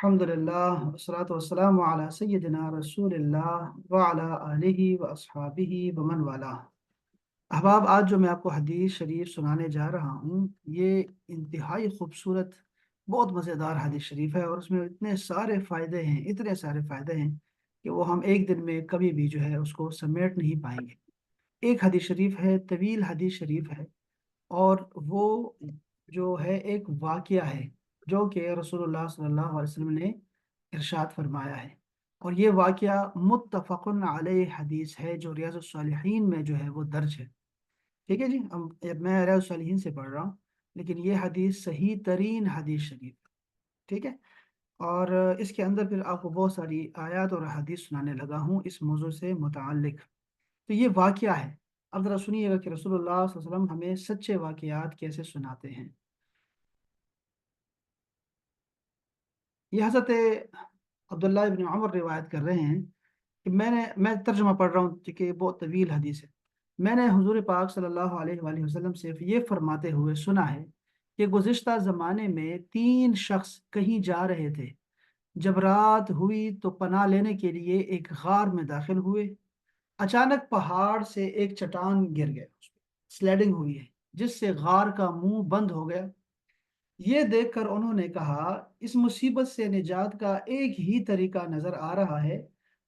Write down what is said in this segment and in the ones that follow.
الحمدللہ والصلاة والسلام علی سیدنا رسول اللہ وعلی آلہ واصحابہ ومن والہ۔ احباب، آج جو میں آپ کو حدیث شریف سنانے جا رہا ہوں، یہ انتہائی خوبصورت، بہت مزیدار حدیث شریف ہے، اور اس میں اتنے سارے فائدے ہیں، اتنے سارے فائدے ہیں کہ وہ ہم ایک دن میں کبھی بھی جو ہے اس کو سمیٹ نہیں پائیں گے۔ ایک حدیث شریف ہے، طویل حدیث شریف ہے، اور وہ جو ہے ایک واقعہ ہے جو کہ رسول اللہ صلی اللہ علیہ وسلم نے ارشاد فرمایا ہے، اور یہ واقعہ متفق علیہ حدیث ہے جو ریاض الصالحین میں جو ہے وہ درج ہے۔ ٹھیک ہے جی، میں ریاض الصالحین سے پڑھ رہا ہوں، لیکن یہ حدیث صحیح ترین حدیث شریف ہے۔ ٹھیک ہے، اور اس کے اندر پھر آپ کو بہت ساری آیات اور حدیث سنانے لگا ہوں اس موضوع سے متعلق۔ تو یہ واقعہ ہے، اب ذرا سنیے گا کہ رسول اللہ صلی اللہ علیہ وسلم ہمیں سچے واقعات کیسے سناتے ہیں۔ یہ حضرت عبداللہ ابن عمر روایت کر رہے ہیں کہ میں ترجمہ پڑھ رہا ہوں کیونکہ یہ بہت طویل حدیث ہے۔ میں نے حضور پاک صلی اللہ علیہ وآلہ وسلم سے یہ فرماتے ہوئے سنا ہے کہ گزشتہ زمانے میں 3 شخص کہیں جا رہے تھے۔ جب رات ہوئی تو پناہ لینے کے لیے ایک غار میں داخل ہوئے۔ اچانک پہاڑ سے ایک چٹان گر گیا، سلیڈنگ ہوئی ہے، جس سے غار کا منہ بند ہو گیا۔ یہ دیکھ کر انہوں نے کہا، اس مصیبت سے نجات کا ایک ہی طریقہ نظر آ رہا ہے،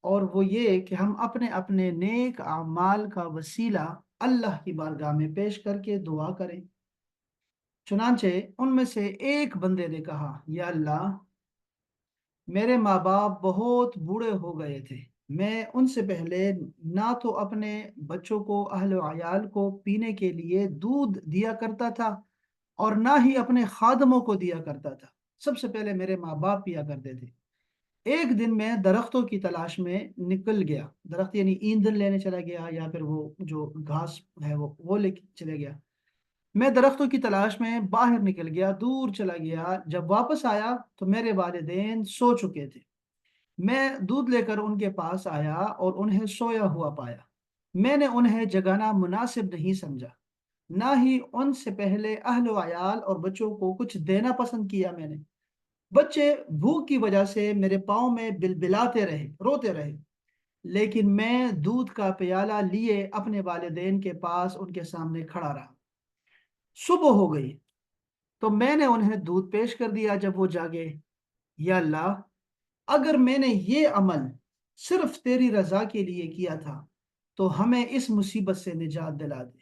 اور وہ یہ کہ ہم اپنے اپنے نیک اعمال کا وسیلہ اللہ کی بارگاہ میں پیش کر کے دعا کریں۔ چنانچہ ان میں سے ایک بندے نے کہا، یا اللہ، میرے ماں باپ بہت بوڑھے ہو گئے تھے، میں ان سے پہلے نہ تو اپنے بچوں کو، اہل و عیال کو پینے کے لیے دودھ دیا کرتا تھا، اور نہ ہی اپنے خادموں کو دیا کرتا تھا۔ سب سے پہلے میرے ماں باپ پیا کرتے تھے۔ ایک دن میں درختوں کی تلاش میں نکل گیا، درخت یعنی ایندھن لینے چلا گیا، یا پھر وہ جو گھاس ہے وہ لے کے چلے گیا۔ میں درختوں کی تلاش میں باہر نکل گیا، دور چلا گیا۔ جب واپس آیا تو میرے والدین سو چکے تھے۔ میں دودھ لے کر ان کے پاس آیا اور انہیں سویا ہوا پایا۔ میں نے انہیں جگانا مناسب نہیں سمجھا، نہ ہی ان سے پہلے اہل و عیال اور بچوں کو کچھ دینا پسند کیا میں نے۔ بچے بھوک کی وجہ سے میرے پاؤں میں بلبلاتے رہے، روتے رہے، لیکن میں دودھ کا پیالہ لیے اپنے والدین کے پاس ان کے سامنے کھڑا رہا۔ صبح ہو گئی تو میں نے انہیں دودھ پیش کر دیا جب وہ جاگے۔ یا اللہ، اگر میں نے یہ عمل صرف تیری رضا کے لیے کیا تھا تو ہمیں اس مصیبت سے نجات دلا دے۔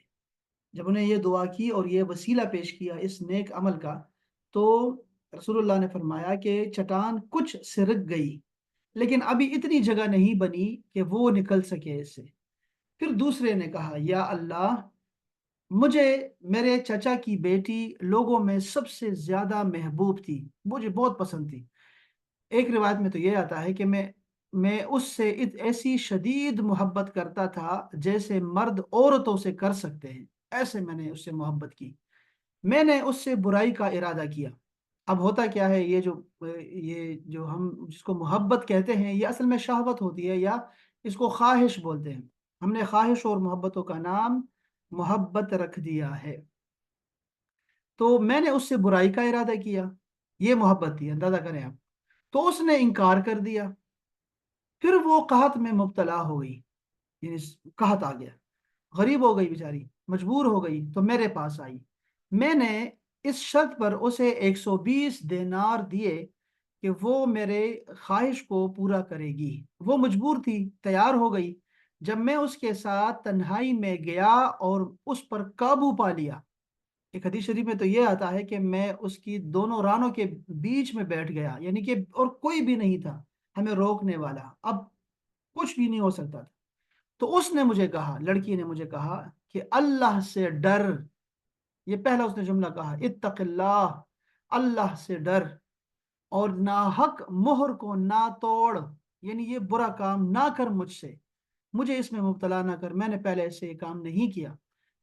جب انہیں یہ دعا کی اور یہ وسیلہ پیش کیا اس نیک عمل کا، تو رسول اللہ نے فرمایا کہ چٹان کچھ سرک گئی، لیکن ابھی اتنی جگہ نہیں بنی کہ وہ نکل سکے اس سے۔ پھر دوسرے نے کہا، یا اللہ، مجھے میرے چچا کی بیٹی لوگوں میں سب سے زیادہ محبوب تھی، مجھے بہت پسند تھی۔ ایک روایت میں تو یہ آتا ہے کہ میں اس سے ایسی شدید محبت کرتا تھا جیسے مرد عورتوں سے کر سکتے ہیں، ایسے میں نے اس سے محبت کی۔ میں نے اس سے برائی کا ارادہ کیا۔ اب ہوتا کیا ہے، یہ جو ہم جس کو محبت کہتے ہیں، یہ اصل میں شہوت ہوتی ہے، یا اس کو خواہش بولتے ہیں۔ ہم نے خواہش اور محبتوں کا نام محبت رکھ دیا ہے۔ تو میں نے اس سے برائی کا ارادہ کیا، یہ محبت تھی، اندازہ کریں آپ۔ تو اس نے انکار کر دیا۔ پھر وہ قحط میں مبتلا ہو گئی، یعنی قحط آ گیا، غریب ہو گئی بیچاری، مجبور ہو گئی، تو میرے پاس آئی۔ میں نے اس شرط پر اسے 120 دینار دیے کہ وہ میرے خواہش کو پورا کرے گی۔ وہ مجبور تھی، تیار ہو گئی۔ جب میں اس کے ساتھ تنہائی میں گیا اور اس پر قابو پا لیا، ایک حدیث شریف میں تو یہ آتا ہے کہ میں اس کی دونوں رانوں کے بیچ میں بیٹھ گیا، یعنی کہ اور کوئی بھی نہیں تھا ہمیں روکنے والا، اب کچھ بھی نہیں ہو سکتا تھا۔ تو اس نے مجھے کہا، لڑکی نے مجھے کہا کہ اللہ سے ڈر۔ یہ پہلا اس نے جملہ کہا، اتق اللہ، اللہ سے ڈر، اور ناحق مہر کو نہ توڑ، یعنی یہ برا کام نہ کر مجھ سے، مجھے اس میں مبتلا نہ کر، میں نے پہلے ایسے یہ کام نہیں کیا۔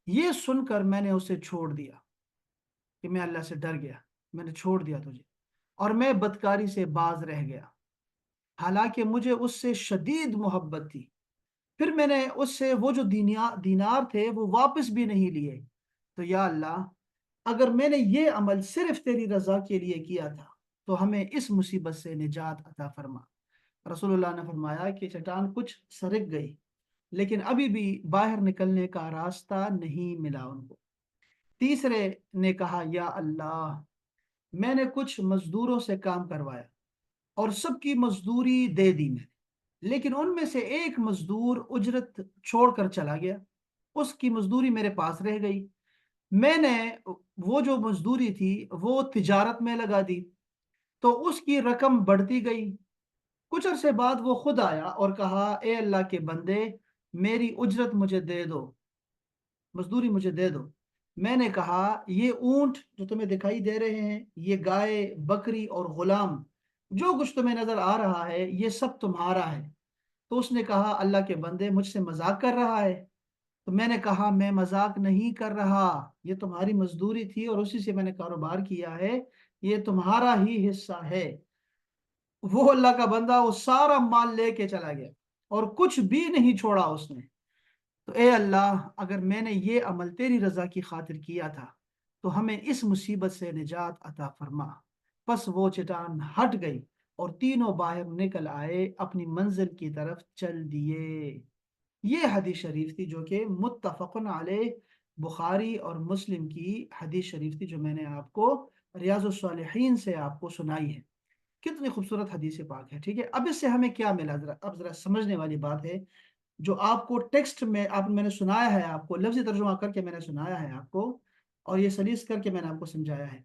یہ سن کر میں نے اسے چھوڑ دیا کہ میں اللہ سے ڈر گیا، میں نے چھوڑ دیا تجھے، اور میں بدکاری سے باز رہ گیا، حالانکہ مجھے اس سے شدید محبت تھی۔ پھر میں نے اس سے وہ جو دینار تھے وہ واپس بھی نہیں لیے۔ تو یا اللہ، اگر میں نے یہ عمل صرف تیری رضا کے لیے کیا تھا تو ہمیں اس مصیبت سے نجات عطا فرما۔ رسول اللہ نے فرمایا کہ چٹان کچھ سرک گئی لیکن ابھی بھی باہر نکلنے کا راستہ نہیں ملا ان کو۔ تیسرے نے کہا یا اللہ، میں نے کچھ مزدوروں سے کام کروایا اور سب کی مزدوری دے دی میں، لیکن ان میں سے ایک مزدور اجرت چھوڑ کر چلا گیا، اس کی مزدوری میرے پاس رہ گئی۔ میں نے وہ جو مزدوری تھی وہ تجارت میں لگا دی تو اس کی رقم بڑھتی گئی۔ کچھ عرصے بعد وہ خود آیا اور کہا اے اللہ کے بندے، میری اجرت مجھے دے دو، مزدوری مجھے دے دو۔ میں نے کہا یہ اونٹ جو تمہیں دکھائی دے رہے ہیں، یہ گائے، بکری اور غلام، جو کچھ تمہیں نظر آ رہا ہے یہ سب تمہارا ہے۔ تو اس نے کہا اللہ کے بندے مجھ سے مذاق کر رہا ہے؟ تو میں نے کہا میں مذاق نہیں کر رہا، یہ تمہاری مزدوری تھی اور اسی سے میں نے کاروبار کیا ہے، یہ تمہارا ہی حصہ ہے۔ وہ اللہ کا بندہ وہ سارا مال لے کے چلا گیا اور کچھ بھی نہیں چھوڑا اس نے۔ تو اے اللہ، اگر میں نے یہ عمل تیری رضا کی خاطر کیا تھا تو ہمیں اس مصیبت سے نجات عطا فرما۔ پس وہ چٹان ہٹ گئی اور تینوں باہر نکل آئے، اپنی منزل کی طرف چل دیے۔ یہ حدیث شریف تھی جو کہ متفقن علیہ بخاری اور مسلم کی حدیث شریف تھی، جو میں نے آپ کو ریاض الصالحین سے آپ کو سنائی ہے۔ کتنی خوبصورت حدیث پاک ہے، ٹھیک ہے۔ اب اس سے ہمیں کیا ملا، اب ذرا سمجھنے والی بات ہے جو آپ کو ٹیکسٹ میں میں نے سنایا ہے، آپ کو لفظی ترجمہ کر کے میں نے سنایا ہے آپ کو، اور یہ سلیس کر کے میں نے آپ کو سمجھایا ہے۔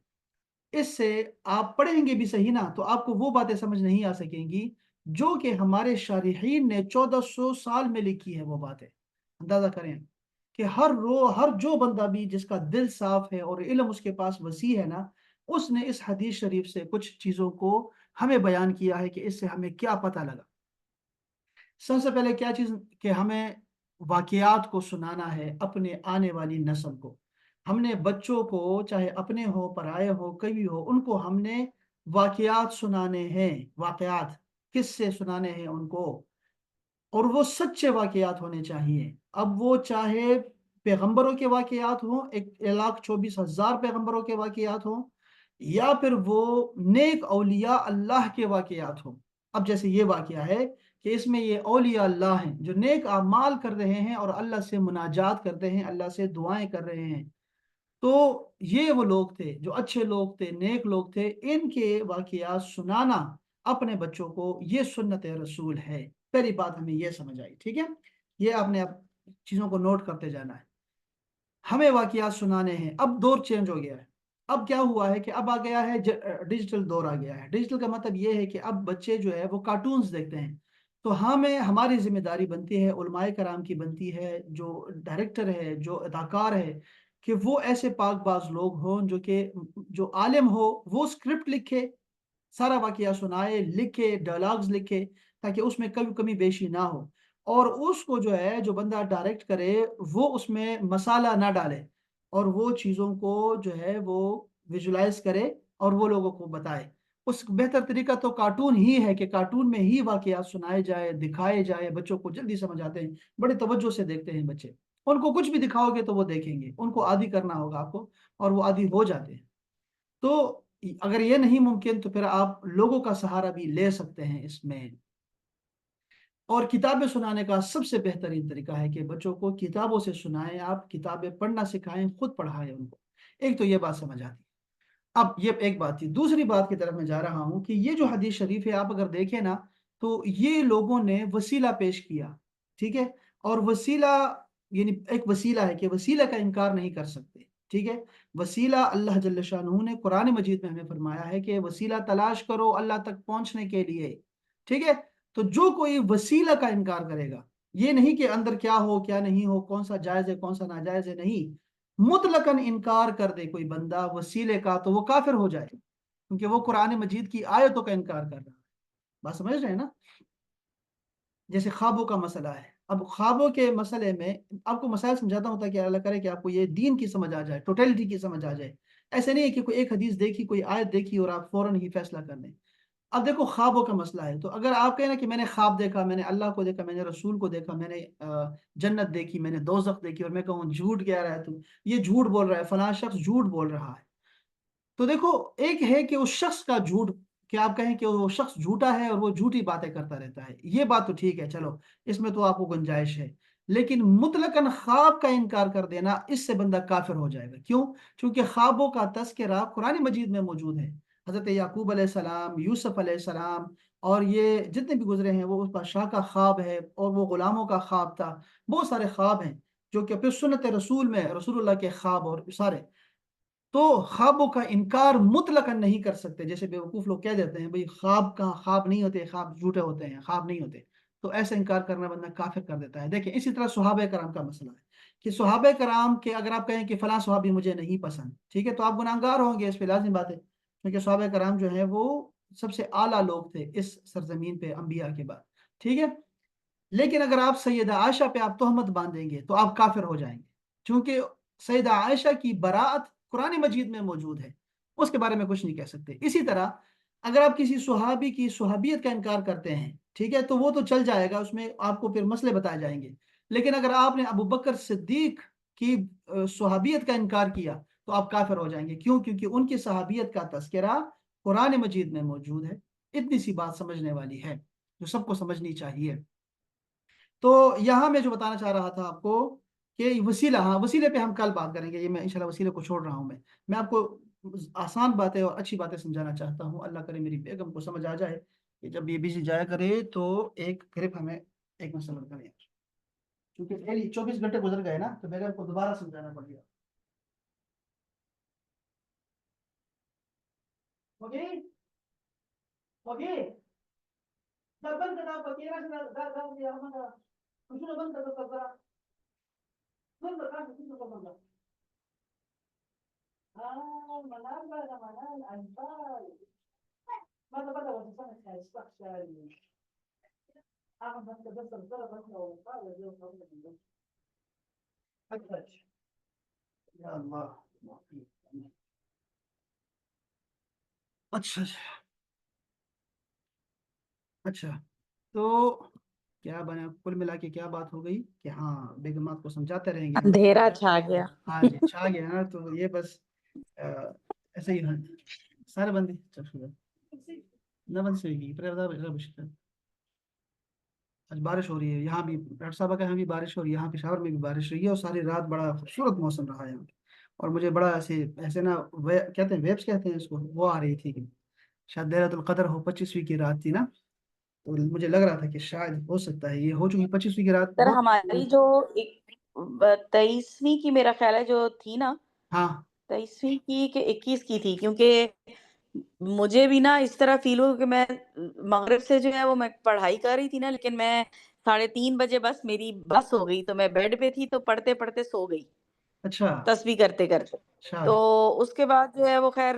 اس سے آپ پڑھیں گے بھی صحیح نا تو آپ کو وہ باتیں سمجھ نہیں آ سکیں گی جو کہ ہمارے شارحین نے 1400 سال میں لکھی ہے وہ باتیں۔ اندازہ کریں کہ ہر جو بندہ بھی جس کا دل صاف ہے اور علم اس کے پاس وسیع ہے نا، اس نے اس حدیث شریف سے کچھ چیزوں کو ہمیں بیان کیا ہے کہ اس سے ہمیں کیا پتہ لگا۔ سب سے پہلے کیا چیز کہ ہمیں واقعات کو سنانا ہے اپنے آنے والی نسل کو۔ ہم نے بچوں کو، چاہے اپنے ہو پرائے ہو کبھی ہو، ان کو ہم نے واقعات سنانے ہیں، واقعات کس سے سنانے ہیں ان کو، اور وہ سچے واقعات ہونے چاہیے۔ اب وہ چاہے پیغمبروں کے واقعات ہوں، 1,24,000 پیغمبروں کے واقعات ہوں، یا پھر وہ نیک اولیاء اللہ کے واقعات ہوں۔ اب جیسے یہ واقعہ ہے کہ اس میں یہ اولیاء اللہ ہیں جو نیک اعمال کر رہے ہیں اور اللہ سے مناجات کرتے ہیں، اللہ سے دعائیں کر رہے ہیں، تو یہ وہ لوگ تھے جو اچھے لوگ تھے، نیک لوگ تھے۔ ان کے واقعات سنانا اپنے بچوں کو یہ سنت رسول ہے۔ پہلی بات ہمیں یہ سمجھ آئی، ٹھیک ہے۔ یہ آپ نے اب چیزوں کو نوٹ کرتے جانا ہے، ہمیں واقعات سنانے ہیں۔ اب دور چینج ہو گیا ہے، اب کیا ہوا ہے کہ اب آ گیا ہے ڈیجیٹل دور آ گیا ہے۔ ڈیجیٹل کا مطلب یہ ہے کہ اب بچے جو ہے وہ کارٹونز دیکھتے ہیں، تو ہماری ذمہ داری بنتی ہے، علماء کرام کی بنتی ہے، جو ڈائریکٹر ہے، جو اداکار ہے، کہ وہ ایسے پاک باز لوگ ہوں جو عالم ہو، وہ اسکرپٹ لکھے، سارا واقعہ سنائے، لکھے، ڈائلاگز لکھے، تاکہ اس میں کبھی کمی بیشی نہ ہو، اور اس کو جو ہے جو بندہ ڈائریکٹ کرے وہ اس میں مسالہ نہ ڈالے، اور وہ چیزوں کو جو ہے وہ ویژولائز کرے اور وہ لوگوں کو بتائے۔ اس بہتر طریقہ تو کارٹون ہی ہے کہ کارٹون میں ہی واقعات سنائے جائے، دکھائے جائے، بچوں کو جلدی سمجھ آتے ہیں، بڑے توجہ سے دیکھتے ہیں بچے۔ ان کو کچھ بھی دکھاؤ گے تو وہ دیکھیں گے، ان کو عادی کرنا ہوگا آپ کو، اور وہ عادی ہو جاتے ہیں۔ تو اگر یہ نہیں ممکن تو پھر آپ لوگوں کا سہارا بھی لے سکتے ہیں اس میں۔ اور کتابیں سنانے کا سب سے بہترین طریقہ ہے کہ بچوں کو کتابوں سے سنائیں، آپ کتابیں پڑھنا سکھائیں، خود پڑھائیں ان کو۔ ایک تو یہ بات سمجھ آتی ہے۔ اب یہ ایک بات تھی، دوسری بات کی طرف میں جا رہا ہوں کہ یہ جو حدیث شریف ہے آپ اگر دیکھیں نا تو یہ لوگوں نے وسیلہ پیش کیا، ٹھیک ہے، اور وسیلہ یعنی ایک وسیلہ ہے کہ وسیلہ کا انکار نہیں کر سکتے، ٹھیک ہے۔ وسیلہ اللہ جل شانہ نے قرآن مجید میں ہمیں فرمایا ہے کہ وسیلہ تلاش کرو اللہ تک پہنچنے کے لیے، ٹھیک ہے۔ تو جو کوئی وسیلہ کا انکار کرے گا، یہ نہیں کہ اندر کیا ہو کیا نہیں ہو، کون سا جائز ہے کون سا ناجائز ہے، نہیں، مطلقاً انکار کر دے کوئی بندہ وسیلے کا تو وہ کافر ہو جائے، کیونکہ وہ قرآن مجید کی آیتوں کا انکار کر رہا ہے۔ بات سمجھ رہے ہیں نا؟ جیسے خوابوں کا مسئلہ ہے، اب خوابوں کے مسئلے میں آپ کو مسائل سمجھاتا ہوں تاکہ اللہ کرے کہ آپ کو یہ دین کی سمجھ آ جائے، ٹوٹیلٹی کی سمجھ آ جائے۔ ایسے نہیں ہے کہ کوئی ایک حدیث دیکھی، کوئی آیت دیکھی اور آپ فوراً ہی فیصلہ کر لیں۔ اب دیکھو خوابوں کا مسئلہ ہے، تو اگر آپ کہیں نا کہ میں نے خواب دیکھا، میں نے اللہ کو دیکھا، میں نے رسول کو دیکھا، میں نے جنت دیکھی، میں نے دوزخ دیکھی، اور میں کہوں جھوٹ کہہ رہا ہے، تو یہ جھوٹ بول رہا ہے، فلاں شخص جھوٹ بول رہا ہے، تو دیکھو ایک ہے کہ اس شخص کا جھوٹ کہ آپ کہیں کہ وہ شخص جھوٹا ہے اور وہ جھوٹی باتیں کرتا رہتا ہے، یہ بات تو ٹھیک ہے، چلو اس میں تو آپ کو گنجائش ہے، لیکن مطلقاً خواب کا انکار کر دینا، اس سے بندہ کافر ہو جائے گا۔ کیوں؟ چونکہ خوابوں کا تذکرہ قرآن مجید میں موجود ہے۔ حضرت یعقوب علیہ السلام، یوسف علیہ السلام، اور یہ جتنے بھی گزرے ہیں، وہ اس بادشاہ کا خواب ہے اور وہ غلاموں کا خواب تھا، بہت سارے خواب ہیں جو کہ پھر سنت رسول میں رسول اللہ کے خواب اور سارے، تو خوابوں کا انکار مطلقاً نہیں کر سکتے۔ جیسے بیوقوف لوگ کہہ دیتے ہیں بھئی خواب کا خواب نہیں ہوتے، خواب جھوٹے ہوتے ہیں، خواب نہیں ہوتے، تو ایسا انکار کرنا بندہ کافر کر دیتا ہے۔ دیکھیں اسی طرح صحابہ کرام کا مسئلہ ہے کہ صحابہ کرام کے اگر آپ کہیں کہ فلاں صحابی مجھے نہیں پسند، ٹھیک ہے، تو آپ گناہگار ہوں گے، اس پہ لازم بات ہے، کیونکہ صحابہ کرام جو ہیں وہ سب سے اعلیٰ لوگ تھے اس سرزمین پہ انبیاء کے بعد، ٹھیک ہے۔ لیکن اگر آپ سیدہ عائشہ پہ آپ تہمت باندھیں گے تو آپ کافر ہو جائیں گے، کیونکہ سیدہ عائشہ کی براءت قرآن مجید میں موجود ہے، اس کے بارے میں کچھ نہیں کہہ سکتے۔ اسی طرح اگر آپ کسی صحابی کی صحابیت کا انکار کرتے ہیں، ٹھیک ہے، تو وہ تو چل جائے گا، اس میں آپ کو پھر مسئلے بتائے جائیں گے، لیکن اگر آپ نے ابو بکر صدیق کی صحابیت کا انکار کیا تو آپ کافر ہو جائیں گے۔ کیوں؟ کیونکہ ان کی صحابیت کا تذکرہ قرآن مجید میں موجود ہے۔ اتنی سی بات سمجھنے والی ہے جو سب کو سمجھنی چاہیے۔ تو یہاں میں جو بتانا چاہ رہا تھا آپ کو کہ وسیلہ، ہاں وسیلے پہ ہم کل بات کریں گے، یہ میں انشاءاللہ وسیلے کو چھوڑ رہا ہوں، میں آپ کو آسان باتیں اور اچھی باتیں سمجھانا چاہتا ہوں۔ اللہ کرے میری بیگم کو سمجھ آ جائے کہ جب یہ بزی جایا کرے تو ایک گرپ ہمیں ایک مسئلہ کریں، کیونکہ ڈیلی 24 گھنٹے گزر گئے نا، تو بیگم کو دوبارہ سمجھانا پڑ گیا۔ اوکے اوکے بند کرنا پکیرا سے دار دیا ہمارا کچھ نہ بند کر دو ذرا، بند کر کچھ نہ بند کر۔ ہاں منال بڑا منال انتال ماذا بدأ وظيفتها استخشى أعمل بس بس الضرب بس لو قال اليوم قبل أكثر يا الله. اچھا اچھا، تو کیا بنا کل ملا کے کیا بات ہو گئی کہ ہاں بیگمات کو سمجھاتے رہیں گے ہم۔ اندھیرا چھا گیا۔ ہاں جی چھا گیا نا، تو یہ بس ایسے ہی سارے بندے نہ بند سے گی آج بارش ہو رہی ہے یہاں بھی، ڈاکٹر صاحب کے یہاں بھی بارش ہو رہی ہے، یہاں پشاور میں بھی بارش رہی ہے، اور ساری رات بڑا خوبصورت موسم رہا ہے یہاں پہ، اور مجھے بڑا ایسے نا کہتے ہیں ویبس کہتے ہیں اس کو، وہ آ رہی تھی کہ شاید لیلۃ القدر ہو، 25ویں کی رات تھی نا، تو مجھے لگ رہا تھا کہ شاید ہو سکتا ہے یہ ہو چکی 25ویں کی رات سر بہت۔ ہماری جو 23ویں کی میرا خیال ہے جو تھی نا، ہاں 23ویں کی کہ 21 کی تھی، کیونکہ مجھے بھی نا اس طرح فیل ہو کہ میں مغرب سے جو ہے وہ میں پڑھائی کر رہی تھی نا، لیکن میں 3:30 بجے بس میری بس ہو گئی، تو میں بیڈ پہ تھی تو پڑھتے پڑھتے سو گئی، اچھا تسبیح کرتے کرتے۔ اچھا تو اس کے بعد جو ہے وہ خیر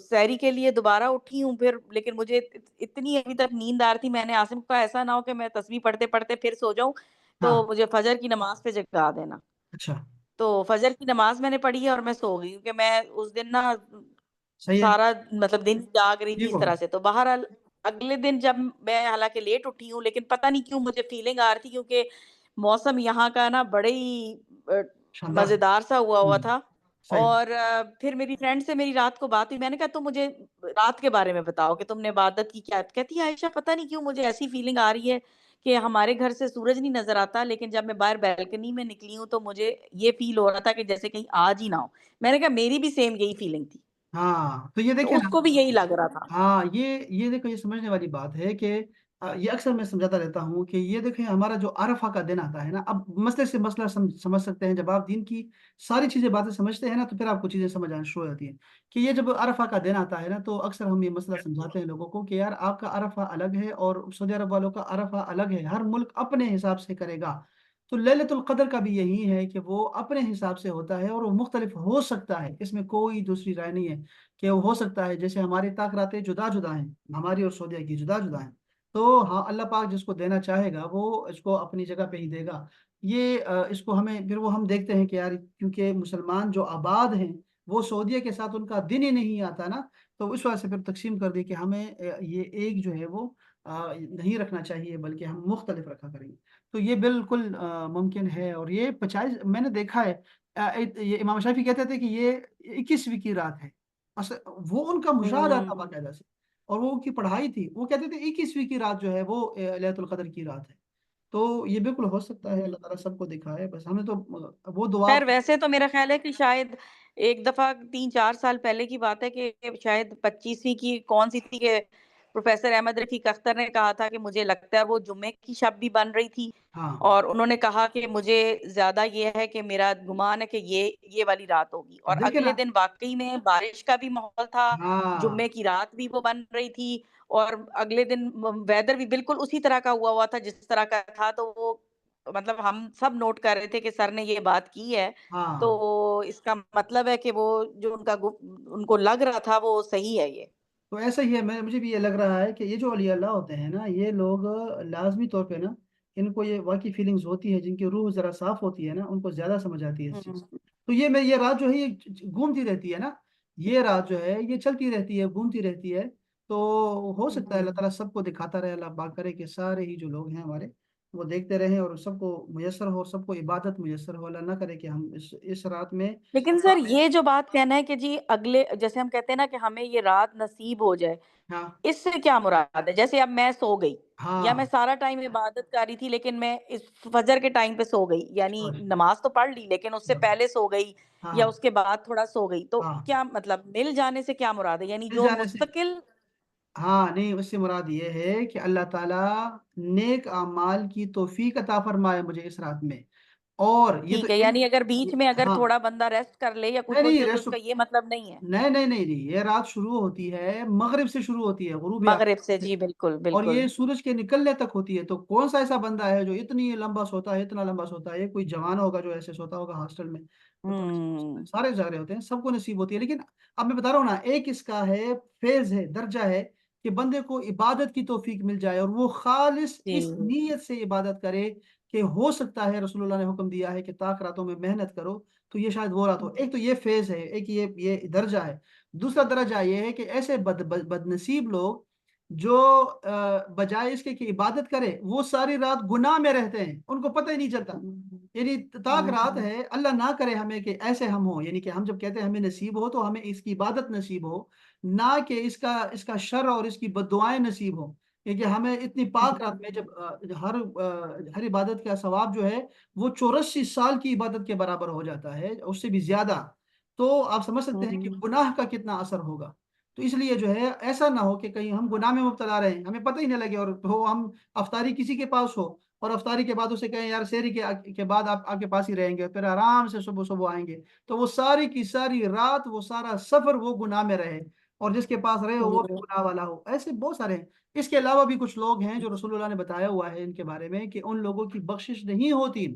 سحری کے لیے دوبارہ اٹھی ہوں پھر، لیکن مجھے اتنی ابھی تک نیند آ رہی تھی، میں نے عاصم کو کہا ایسا نہ ہو کہ میں تسبیح پڑھتے پڑھتے پھر سو جاؤں، ہاں تو مجھے فجر کی نماز پہ جگا دینا۔ اچھا تو فجر کی نماز میں نے پڑھی ہے اور میں سو گئی، کیونکہ میں اس دن نا صحیح ہے، سارا مطلب دن جاگ رہی تھی ٹھیک اس ہو طرح گیا، سے۔ تو بہرحال اگلے دن جب میں حالانکہ لیٹ اٹھی ہوں، لیکن پتہ نہیں کیوں مجھے فیلنگ آ رہی تھی، کیونکہ موسم یہاں کا نا بڑے ہی شاندار، مزیدار سا ہوا تھا۔ صحیح، اور پھر میری فرینڈ سے میری رات کو بات ہوئی، میں نے کہا تم مجھے رات کے بارے میں بتاؤ کہ تم نے عبادت کی کیا؟ کہتی ہے عائشہ پتہ نہیں کیوں مجھے ایسی فیلنگ آ رہی ہے کہ ہمارے گھر سے سورج نہیں نظر آتا، لیکن جب میں باہر بیلکنی میں نکلی ہوں تو مجھے یہ فیل ہو رہا تھا کہ جیسے کہیں آج ہی نہ ہو۔ میں نے کہا میری بھی سیم یہی فیلنگ تھی، ہاں تو یہ تو دیکھیں اس نا، کو بھی یہی لگ رہا تھا۔ ہاں یہ دیکھو یہ سمجھنے والی بات ہے کہ یہ اکثر میں سمجھاتا رہتا ہوں کہ یہ دیکھیں ہمارا جو عرفہ کا دن آتا ہے نا، اب مسئلے سے مسئلہ سمجھ سکتے ہیں، جب آپ دین کی ساری چیزیں باتیں سمجھتے ہیں نا تو پھر آپ کو چیزیں سمجھ آنا شروع ہو جاتی ہیں، کہ یہ جب عرفہ کا دن آتا ہے نا تو اکثر ہم یہ مسئلہ سمجھاتے ہیں لوگوں کو کہ یار آپ کا عرفہ الگ ہے اور سعودی عرب والوں کا عرفہ الگ ہے، ہر ملک اپنے حساب سے کرے گا، تو ليلۃ القدر کا بھی یہی ہے کہ وہ اپنے حساب سے ہوتا ہے اور وہ مختلف ہو سکتا ہے، اس میں کوئی دوسری رائے نہیں ہے کہ وہ ہو سکتا ہے، جیسے ہماری تاخیراتیں جدا جدا ہیں، ہماری اور سعودیہ کی جدا جدا ہیں، تو ہاں اللہ پاک جس کو دینا چاہے گا وہ اس کو اپنی جگہ پہ ہی دے گا، یہ اس کو ہمیں پھر وہ ہم دیکھتے ہیں کہ یار کیونکہ مسلمان جو آباد ہیں وہ سعودیہ کے ساتھ ان کا دن ہی نہیں آتا نا، تو اس وجہ سے پھر تقسیم کر دی کہ ہمیں یہ ایک جو ہے وہ نہیں رکھنا چاہیے بلکہ ہم مختلف رکھا کریں گے، تو یہ بالکل ممکن ہے، اور یہ 50 میں نے دیکھا ہے، یہ امام شافعی کہتے تھے کہ یہ 21ویں کی رات ہے، وہ ان کا مشاہدہ تھا باقاعدہ سے، اور وہ کی پڑھائی تھی، وہ کہتے تھے 21ویں کی رات جو ہے وہ لیلۃ القدر کی رات ہے۔ تو یہ بالکل ہو سکتا ہے، اللہ تعالیٰ سب کو دکھائے، بس ہمیں تو وہ دعا۔ خیر ویسے تو میرا خیال ہے کہ شاید ایک دفعہ 3-4 سال پہلے کی بات ہے کہ شاید 25ویں کی کون سی تھی کہ پروفیسر احمد رفیق اختر نے کہا تھا کہ مجھے لگتا ہے وہ جمعے کی شب بھی بن رہی تھی، ہاں اور انہوں نے کہا کہ مجھے زیادہ یہ ہے کہ میرا گمان ہے کہ یہ والی رات ہوگی، اور دیکھیں نا، اگلے دن واقعی میں بارش کا بھی ماحول تھا، ہاں جمعے کی رات بھی وہ بن رہی تھی، اور اگلے دن ویدر بھی بالکل اسی طرح کا ہوا تھا جس طرح کا تھا، تو وہ مطلب ہم سب نوٹ کر رہے تھے کہ سر نے یہ بات کی ہے، تو ہاں، اس کا مطلب ہے کہ وہ جو ان کو لگ رہا تھا وہ صحیح ہے یہ۔ تو ایسا ہی ہے، مجھے بھی یہ لگ رہا ہے کہ یہ جو اولیاء اللہ ہوتے ہیں نا، یہ لوگ لازمی طور پہ نا، ان کو یہ واقعی فیلنگز ہوتی ہے، جن کی روح ذرا صاف ہوتی ہے نا، ان کو زیادہ سمجھ آتی ہے اس چیز۔ ہوں تو یہ رات جو ہے یہ گھومتی رہتی ہے نا، یہ رات جو ہے یہ چلتی رہتی ہے، گھومتی رہتی ہے۔ تو ہو سکتا ہے اللہ ہوں تعالیٰ سب کو دکھاتا رہے، اللہ پاک کرے کہ سارے ہی جو لوگ ہیں ہمارے وہ دیکھتے رہیں، اور سب کو میسر ہو، سب کو عبادت میسر ہو، اللہ نہ کرے کہ ہم اس رات میں۔ لیکن سر یہ جو بات کہنا ہے کہ جی اگلے جیسے ہم کہتے ہیں نا کہ ہمیں یہ رات نصیب ہو جائے، ہاں اس سے کیا مراد ہے؟ جیسے اب میں سو گئی یا ہاں، میں سارا ٹائم عبادت کر رہی تھی لیکن میں اس فجر کے ٹائم پہ سو گئی، یعنی سوری، نماز تو پڑھ لی لیکن اس سے پہلے سو گئی یا ہاں اس کے بعد تھوڑا سو گئی، تو ہاں، کیا مطلب مل جانے سے کیا مراد ہے؟ یعنی مل جو جانے سے، مستقل ہاں نہیں، اس سے مراد یہ ہے کہ اللہ تعالیٰ نیک اعمال کی توفیق عطا فرمائے مجھے اس رات میں، اور یہ تو ٹھیک ہے، یعنی اگر بیچ میں اگر ہاں، تھوڑا بندہ ریسٹ کر لے یا نہیں کچھ ہو نہیں جائے تو اس ریسٹ، کا یہ مطلب نہیں ہے؟ نہیں نہیں نہیں نہیں، یہ رات شروع ہوتی ہے مغرب سے، شروع ہوتی ہے غروب مغرب سے، آفتاب سے، جی بالکل اور بالکل۔ یہ سورج کے نکلنے تک ہوتی ہے۔ تو کون سا ایسا بندہ ہے جو اتنی لمبا سوتا ہے، اتنا لمبا سوتا ہے؟ کوئی جوان ہوگا جو ایسے سوتا ہوگا ہاسٹل میں، تو نصیب ہو سکتا ہے، ہوں سارے جا رہے ہوتے ہیں، سب کو نصیب ہوتی ہے، لیکن اب میں بتا رہا ہوں نا، ایک اس کا ہے، فیز ہے، درجہ ہے کہ بندے کو عبادت کی توفیق مل جائے، اور وہ خالص جی اس نیت سے عبادت کرے کہ ہو سکتا ہے رسول اللہ نے حکم دیا ہے کہ طاق راتوں میں محنت کرو، تو یہ شاید وہ رات ہو۔ ایک تو یہ فیز ہے، ایک یہ درجہ ہے۔ دوسرا درجہ یہ ہے کہ ایسے بد نصیب لوگ جو بجائے اس کے کہ عبادت کرے، وہ ساری رات گناہ میں رہتے ہیں، ان کو پتہ ہی نہیں چلتا، یعنی تاک رات ہے، اللہ نہ کرے ہمیں کہ ایسے ہم ہوں، یعنی کہ ہم جب کہتے ہیں ہمیں نصیب ہو تو ہمیں اس کی عبادت نصیب ہو، نہ کہ اس کا شر اور اس کی بد دعائیں نصیب ہو، کیونکہ ہمیں اتنی پاک رات میں جب ہر عبادت کا ثواب جو ہے وہ 84 سال کی عبادت کے برابر ہو جاتا ہے، اس سے بھی زیادہ، تو آپ سمجھ سکتے ہیں کہ گناہ کا کتنا اثر ہوگا۔ تو اس لیے جو ہے ایسا نہ ہو کہ کہیں ہم گناہ میں مبتلا رہے ہیں، ہمیں پتہ ہی نہ لگے، اور ہم افطاری کسی کے پاس ہو، اور افطاری کے بعد اسے کہیں یار سحری کے بعد آپ کے پاس ہی رہیں گے، پھر آرام سے صبح صبح آئیں گے، تو وہ ساری کی ساری رات، وہ سارا سفر وہ گناہ میں رہے، اور جس کے پاس رہے ہو وہ بھی گناہ والا ہو، ایسے بہت سارے ہیں۔ اس کے علاوہ بھی کچھ لوگ ہیں جو رسول اللہ نے بتایا ہوا ہے ان کے بارے میں کہ ان لوگوں کی بخشش نہیں ہوتی،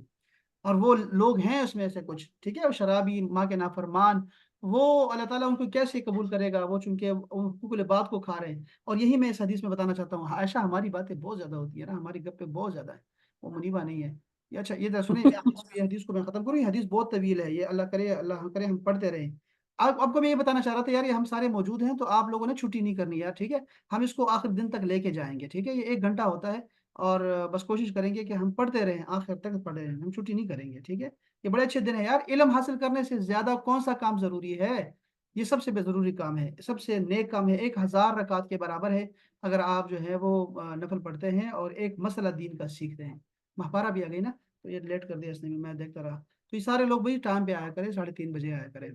اور وہ لوگ ہیں اس میں سے کچھ، ٹھیک ہے، وہ شرابی، ماں کے نافرمان، وہ اللہ تعالیٰ ان کو کیسے قبول کرے گا، وہ چونکہ حقوق العباد کو کھا رہے ہیں۔ اور یہی میں اس حدیث میں بتانا چاہتا ہوں، عائشہ ہماری باتیں بہت زیادہ ہوتی ہے نا، ہماری گپیں بہت زیادہ ہے، وہ منیبہ نہیں ہے یہ۔ اچھا یہ سنیں، یہ حدیث کو میں ختم کروں، یہ حدیث بہت طویل ہے، یہ اللہ کرے ہم پڑھتے رہیں۔ آپ کو میں یہ بتانا چاہ رہا تھا یار، یہ ہم سارے موجود ہیں، تو آپ لوگوں نے چھٹی نہیں کرنی یار، ٹھیک ہے، ہم اس کو آخر دن تک لے کے جائیں گے، ٹھیک ہے، یہ 1 گھنٹہ ہوتا ہے، اور بس کوشش کریں گے کہ ہم پڑھتے رہیں، آخر تک پڑھے رہیں، ہم چھٹی نہیں کریں گے، ٹھیک ہے۔ یہ بڑے اچھے دن ہے یار، علم حاصل کرنے سے زیادہ کون سا کام ضروری ہے؟ یہ سب سے بے ضروری کام ہے، سب سے نیک کام ہے، 1000 رکعت کے برابر ہے اگر آپ جو ہے وہ نفل پڑھتے ہیں اور ایک مسئلہ دین کا سیکھتے ہیں۔ مہپارہ بھی آ گئی نا، تو یہ لیٹ کر دیا اس نے بھی، میں دیکھتا رہا، تو یہ سارے لوگ بھائی ٹائم پہ آیا کرے، 3:30 بجے آیا کرے۔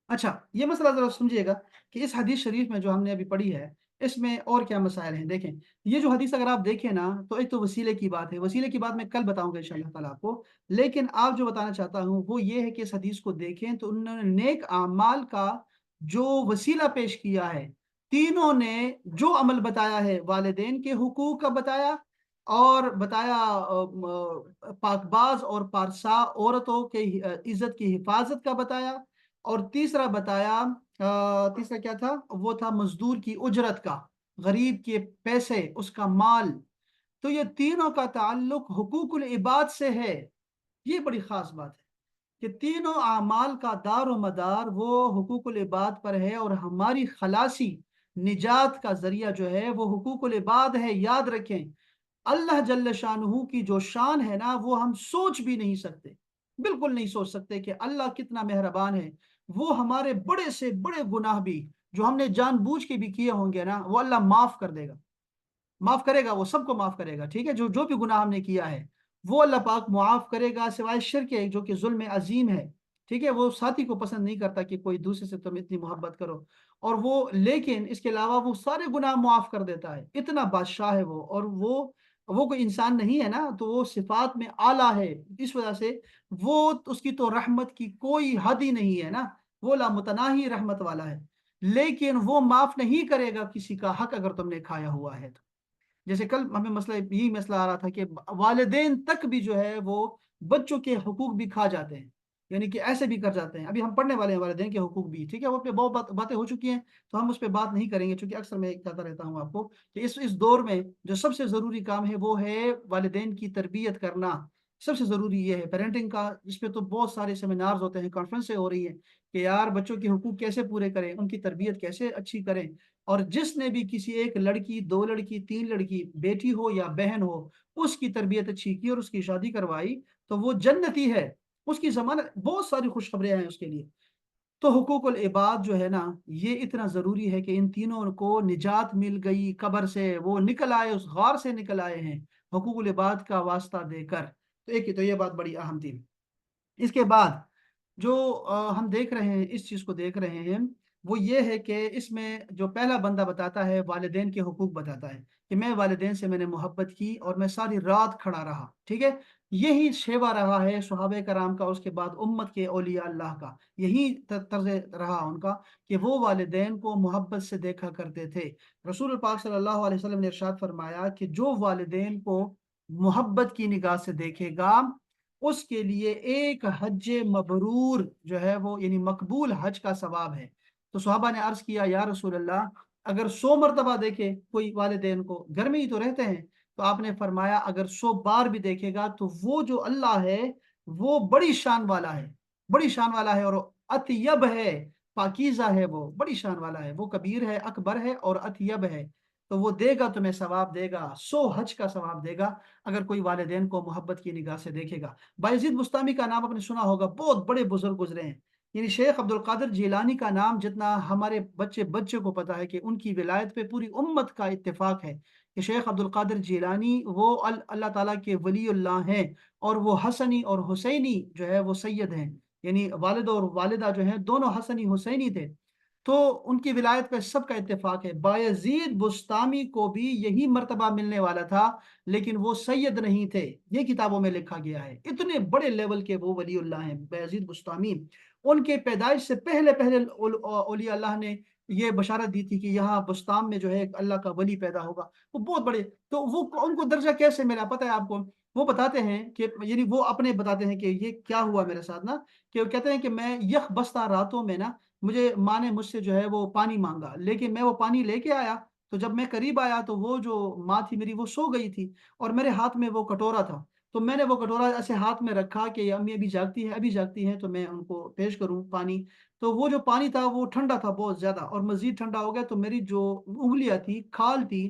اچھا یہ مسئلہ ذرا سمجھیے گا کہ اس حدیث شریف میں جو ہم نے ابھی پڑھی ہے، اس میں اور کیا مسائل ہیں، دیکھیں یہ جو حدیث اگر آپ دیکھیں نا، تو ایک تو وسیلے کی بات ہے، وسیلے کی بات میں کل بتاؤں گا انشاءاللہ تعالیٰ آپ کو، لیکن آپ جو بتانا چاہتا ہوں وہ یہ ہے کہ اس حدیث کو دیکھیں تو انہوں نے نیک اعمال کا جو وسیلہ پیش کیا ہے، تینوں نے جو عمل بتایا ہے، والدین کے حقوق کا بتایا، اور بتایا پاک باز اور پارسا عورتوں کے عزت کی حفاظت کا بتایا، اور تیسرا بتایا، تیسرا کیا تھا؟ وہ تھا مزدور کی اجرت کا، غریب کے پیسے، اس کا مال، تو یہ تینوں کا تعلق حقوق العباد سے ہے۔ یہ بڑی خاص بات ہے کہ تینوں اعمال کا دار و مدار وہ حقوق العباد پر ہے، اور ہماری خلاصی، نجات کا ذریعہ جو ہے وہ حقوق العباد ہے، یاد رکھیں۔ اللہ جل شانہ کی جو شان ہے نا، وہ ہم سوچ بھی نہیں سکتے، بالکل نہیں سوچ سکتے کہ اللہ کتنا مہربان ہے، وہ ہمارے بڑے سے بڑے گناہ بھی جو ہم نے جان بوجھ کے بھی کیے ہوں گے نا، وہ اللہ معاف کر دے گا، معاف کرے گا، وہ سب کو معاف کرے گا، ٹھیک ہے، جو جو بھی گناہ ہم نے کیا ہے وہ اللہ پاک معاف کرے گا، سوائے شرک ہے جو کہ ظلم عظیم ہے، ٹھیک ہے، وہ ساتھی کو پسند نہیں کرتا کہ کوئی دوسرے سے تم اتنی محبت کرو، اور وہ لیکن اس کے علاوہ وہ سارے گناہ معاف کر دیتا ہے، اتنا بادشاہ ہے وہ، اور وہ کوئی انسان نہیں ہے نا، تو وہ صفات میں اعلیٰ ہے، اس وجہ سے وہ اس کی تو رحمت کی کوئی حد ہی نہیں ہے نا، وہ لامتناہی رحمت والا ہے، لیکن وہ معاف نہیں کرے گا کسی کا حق اگر تم نے کھایا ہوا ہے تو، جیسے کل ہمیں یہی مسئلہ آ رہا تھا کہ والدین تک بھی جو ہے وہ بچوں کے حقوق بھی کھا جاتے ہیں، یعنی کہ ایسے بھی کر جاتے ہیں، ابھی ہم پڑھنے والے ہیں والدین کے حقوق بھی، ٹھیک ہے، وہ پہ بہت باتیں ہو چکی ہیں، تو ہم اس پہ بات نہیں کریں گے، چونکہ اکثر میں کہتا رہتا ہوں آپ کو کہ اس دور میں جو سب سے ضروری کام ہے وہ ہے والدین کی تربیت کرنا، سب سے ضروری یہ ہے پیرنٹنگ کا، اس پہ تو بہت سارے سیمینارز ہوتے ہیں، کانفرنسیں ہو رہی ہیں کہ یار بچوں کے حقوق کیسے پورے کریں، ان کی تربیت کیسے اچھی کریں، اور جس نے بھی کسی ایک لڑکی، دو لڑکی، تین لڑکی، بیٹی ہو یا بہن ہو، اس کی تربیت اچھی کی اور اس کی شادی کروائی تو وہ جنتی ہے، اس کی ضمانت، بہت ساری خوشخبریاں ہیں اس کے لیے، تو حقوق العباد جو ہے نا یہ اتنا ضروری ہے کہ ان تینوں کو نجات مل گئی قبر سے، وہ نکل آئے، اس غار سے نکل آئے ہیں حقوق العباد کا واسطہ دے کر، تو ایک تو یہ بات بڑی اہم تھی۔ اس کے بعد جو ہم دیکھ رہے ہیں، اس چیز کو دیکھ رہے ہیں، وہ یہ ہے کہ اس میں جو پہلا بندہ بتاتا ہے والدین کے حقوق بتاتا ہے کہ میں والدین سے میں نے محبت کی اور میں ساری رات کھڑا رہا، ٹھیک ہے، یہی شیوا رہا ہے صحابہ کرام کا، اس کے بعد امت کے اولیاء اللہ کا، یہی طرز رہا ان کا کہ وہ والدین کو محبت سے دیکھا کرتے تھے۔ رسول پاک صلی اللہ علیہ وسلم نے ارشاد فرمایا کہ جو والدین کو محبت کی نگاہ سے دیکھے گا اس کے لیے ایک حج مبرور جو ہے وہ یعنی مقبول حج کا ثواب ہے۔ تو صحابہ نے عرض کیا یا رسول اللہ اگر 100 مرتبہ دیکھے کوئی والدین کو، گھر میں ہی تو رہتے ہیں، تو آپ نے فرمایا اگر 100 بار بھی دیکھے گا تو وہ جو اللہ ہے وہ بڑی شان والا ہے، بڑی شان والا ہے، اور اطیب ہے، پاکیزہ ہے، وہ بڑی شان والا ہے، وہ کبیر ہے، اکبر ہے اور اطیب ہے، تو وہ دے گا تمہیں ثواب دے گا، 100 حج کا ثواب دے گا اگر کوئی والدین کو محبت کی نگاہ سے دیکھے گا۔ بایزید بستامی کا نام آپ نے سنا ہوگا، بہت بڑے بزرگ گزرے ہیں، یعنی شیخ عبد القادر جیلانی کا نام جتنا ہمارے بچے بچے کو پتا ہے کہ ان کی ولایت پہ پوری امت کا اتفاق ہے کہ شیخ عبد القادر جیلانی وہ اللہ تعالیٰ کے ولی اللہ ہیں، اور وہ حسنی اور حسینی جو ہے وہ سید ہیں، یعنی والد اور والدہ جو ہیں دونوں حسنی حسینی تھے، تو ان کی ولایت پہ سب کا اتفاق ہے۔ بایزید بستامی کو بھی یہی مرتبہ ملنے والا تھا لیکن وہ سید نہیں تھے، یہ کتابوں میں لکھا گیا ہے، اتنے بڑے لیول کے وہ ولی اللہ ہیں بایزید بستامی، ان کے پیدائش سے پہلے پہلے اولیاء اللہ نے یہ بشارت دی تھی کہ یہاں بستام میں جو ہے ایک اللہ کا ولی پیدا ہوگا، وہ بہت بڑے، تو وہ ان کو درجہ کیسے ملا پتہ ہے آپ کو؟ وہ بتاتے ہیں کہ یعنی وہ اپنے بتاتے ہیں کہ یہ کیا ہوا میرے ساتھ نا، کہ وہ کہتے ہیں کہ میں یک بستہ راتوں میں نا مجھے ماں نے مجھ سے جو ہے وہ پانی مانگا، لیکن میں وہ پانی لے کے آیا تو جب میں قریب آیا تو وہ جو ماں تھی میری وہ سو گئی تھی، اور میرے ہاتھ میں وہ کٹورا تھا، تو میں نے وہ کٹورا ایسے ہاتھ میں رکھا کہ امی ابھی جاگتی ہے، ابھی جاگتی ہیں تو میں ان کو پیش کروں پانی، تو وہ جو پانی تھا وہ ٹھنڈا تھا بہت زیادہ، اور مزید ٹھنڈا ہو گیا، تو میری جو انگلیاں تھی، کھال تھی،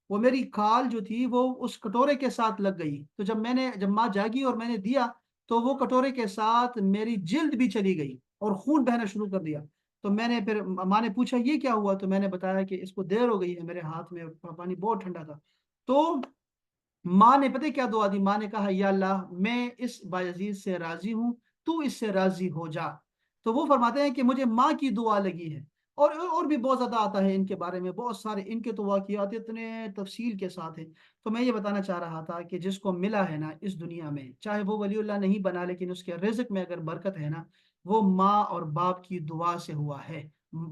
وہ میری کھال جو تھی وہ اس کٹورے کے ساتھ لگ گئی، تو جب ماں جاگی اور میں نے دیا تو وہ کٹورے کے ساتھ میری جلد بھی چلی گئی اور خون بہنا شروع کر دیا، تو میں نے پھر ماں نے پوچھا یہ کیا ہوا، تو میں نے بتایا کہ اس کو دیر ہو گئی ہے، میرے ہاتھ میں پانی بہت ٹھنڈا تھا، تو ماں نے پتہ کیا دعا دی، ماں نے کہا یا اللہ میں اس بایزید سے راضی ہوں، تو اس سے راضی ہو جا، تو وہ فرماتے ہیں کہ مجھے ماں کی دعا لگی ہے، اور بھی بہت زیادہ آتا ہے ان کے بارے میں، بہت سارے ان کے تو واقعات اتنے تفصیل کے ساتھ ہیں، تو میں یہ بتانا چاہ رہا تھا کہ جس کو ملا ہے نا اس دنیا میں، چاہے وہ ولی اللہ نہیں بنا لیکن اس کے رزق میں اگر برکت ہے نا، وہ ماں اور باپ کی دعا سے ہوا ہے،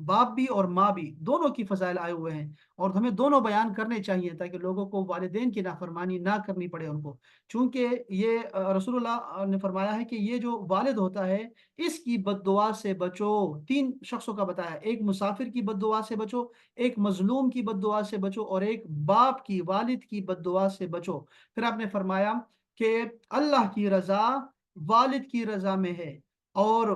باپ بھی اور ماں بھی دونوں کی فضائل آئے ہوئے ہیں، اور ہمیں دونوں بیان کرنے چاہیے تاکہ لوگوں کو والدین کی نافرمانی نہ کرنی پڑے ان کو، چونکہ یہ رسول اللہ نے فرمایا ہے کہ یہ جو والد ہوتا ہے اس کی بد دعا سے بچو، 3 شخصوں کا بتایا، ایک مسافر کی بد دعا سے بچو، ایک مظلوم کی بد دعا سے بچو، اور ایک باپ کی، والد کی بد دعا سے بچو، پھر آپ نے فرمایا کہ اللہ کی رضا والد کی رضا میں ہے، اور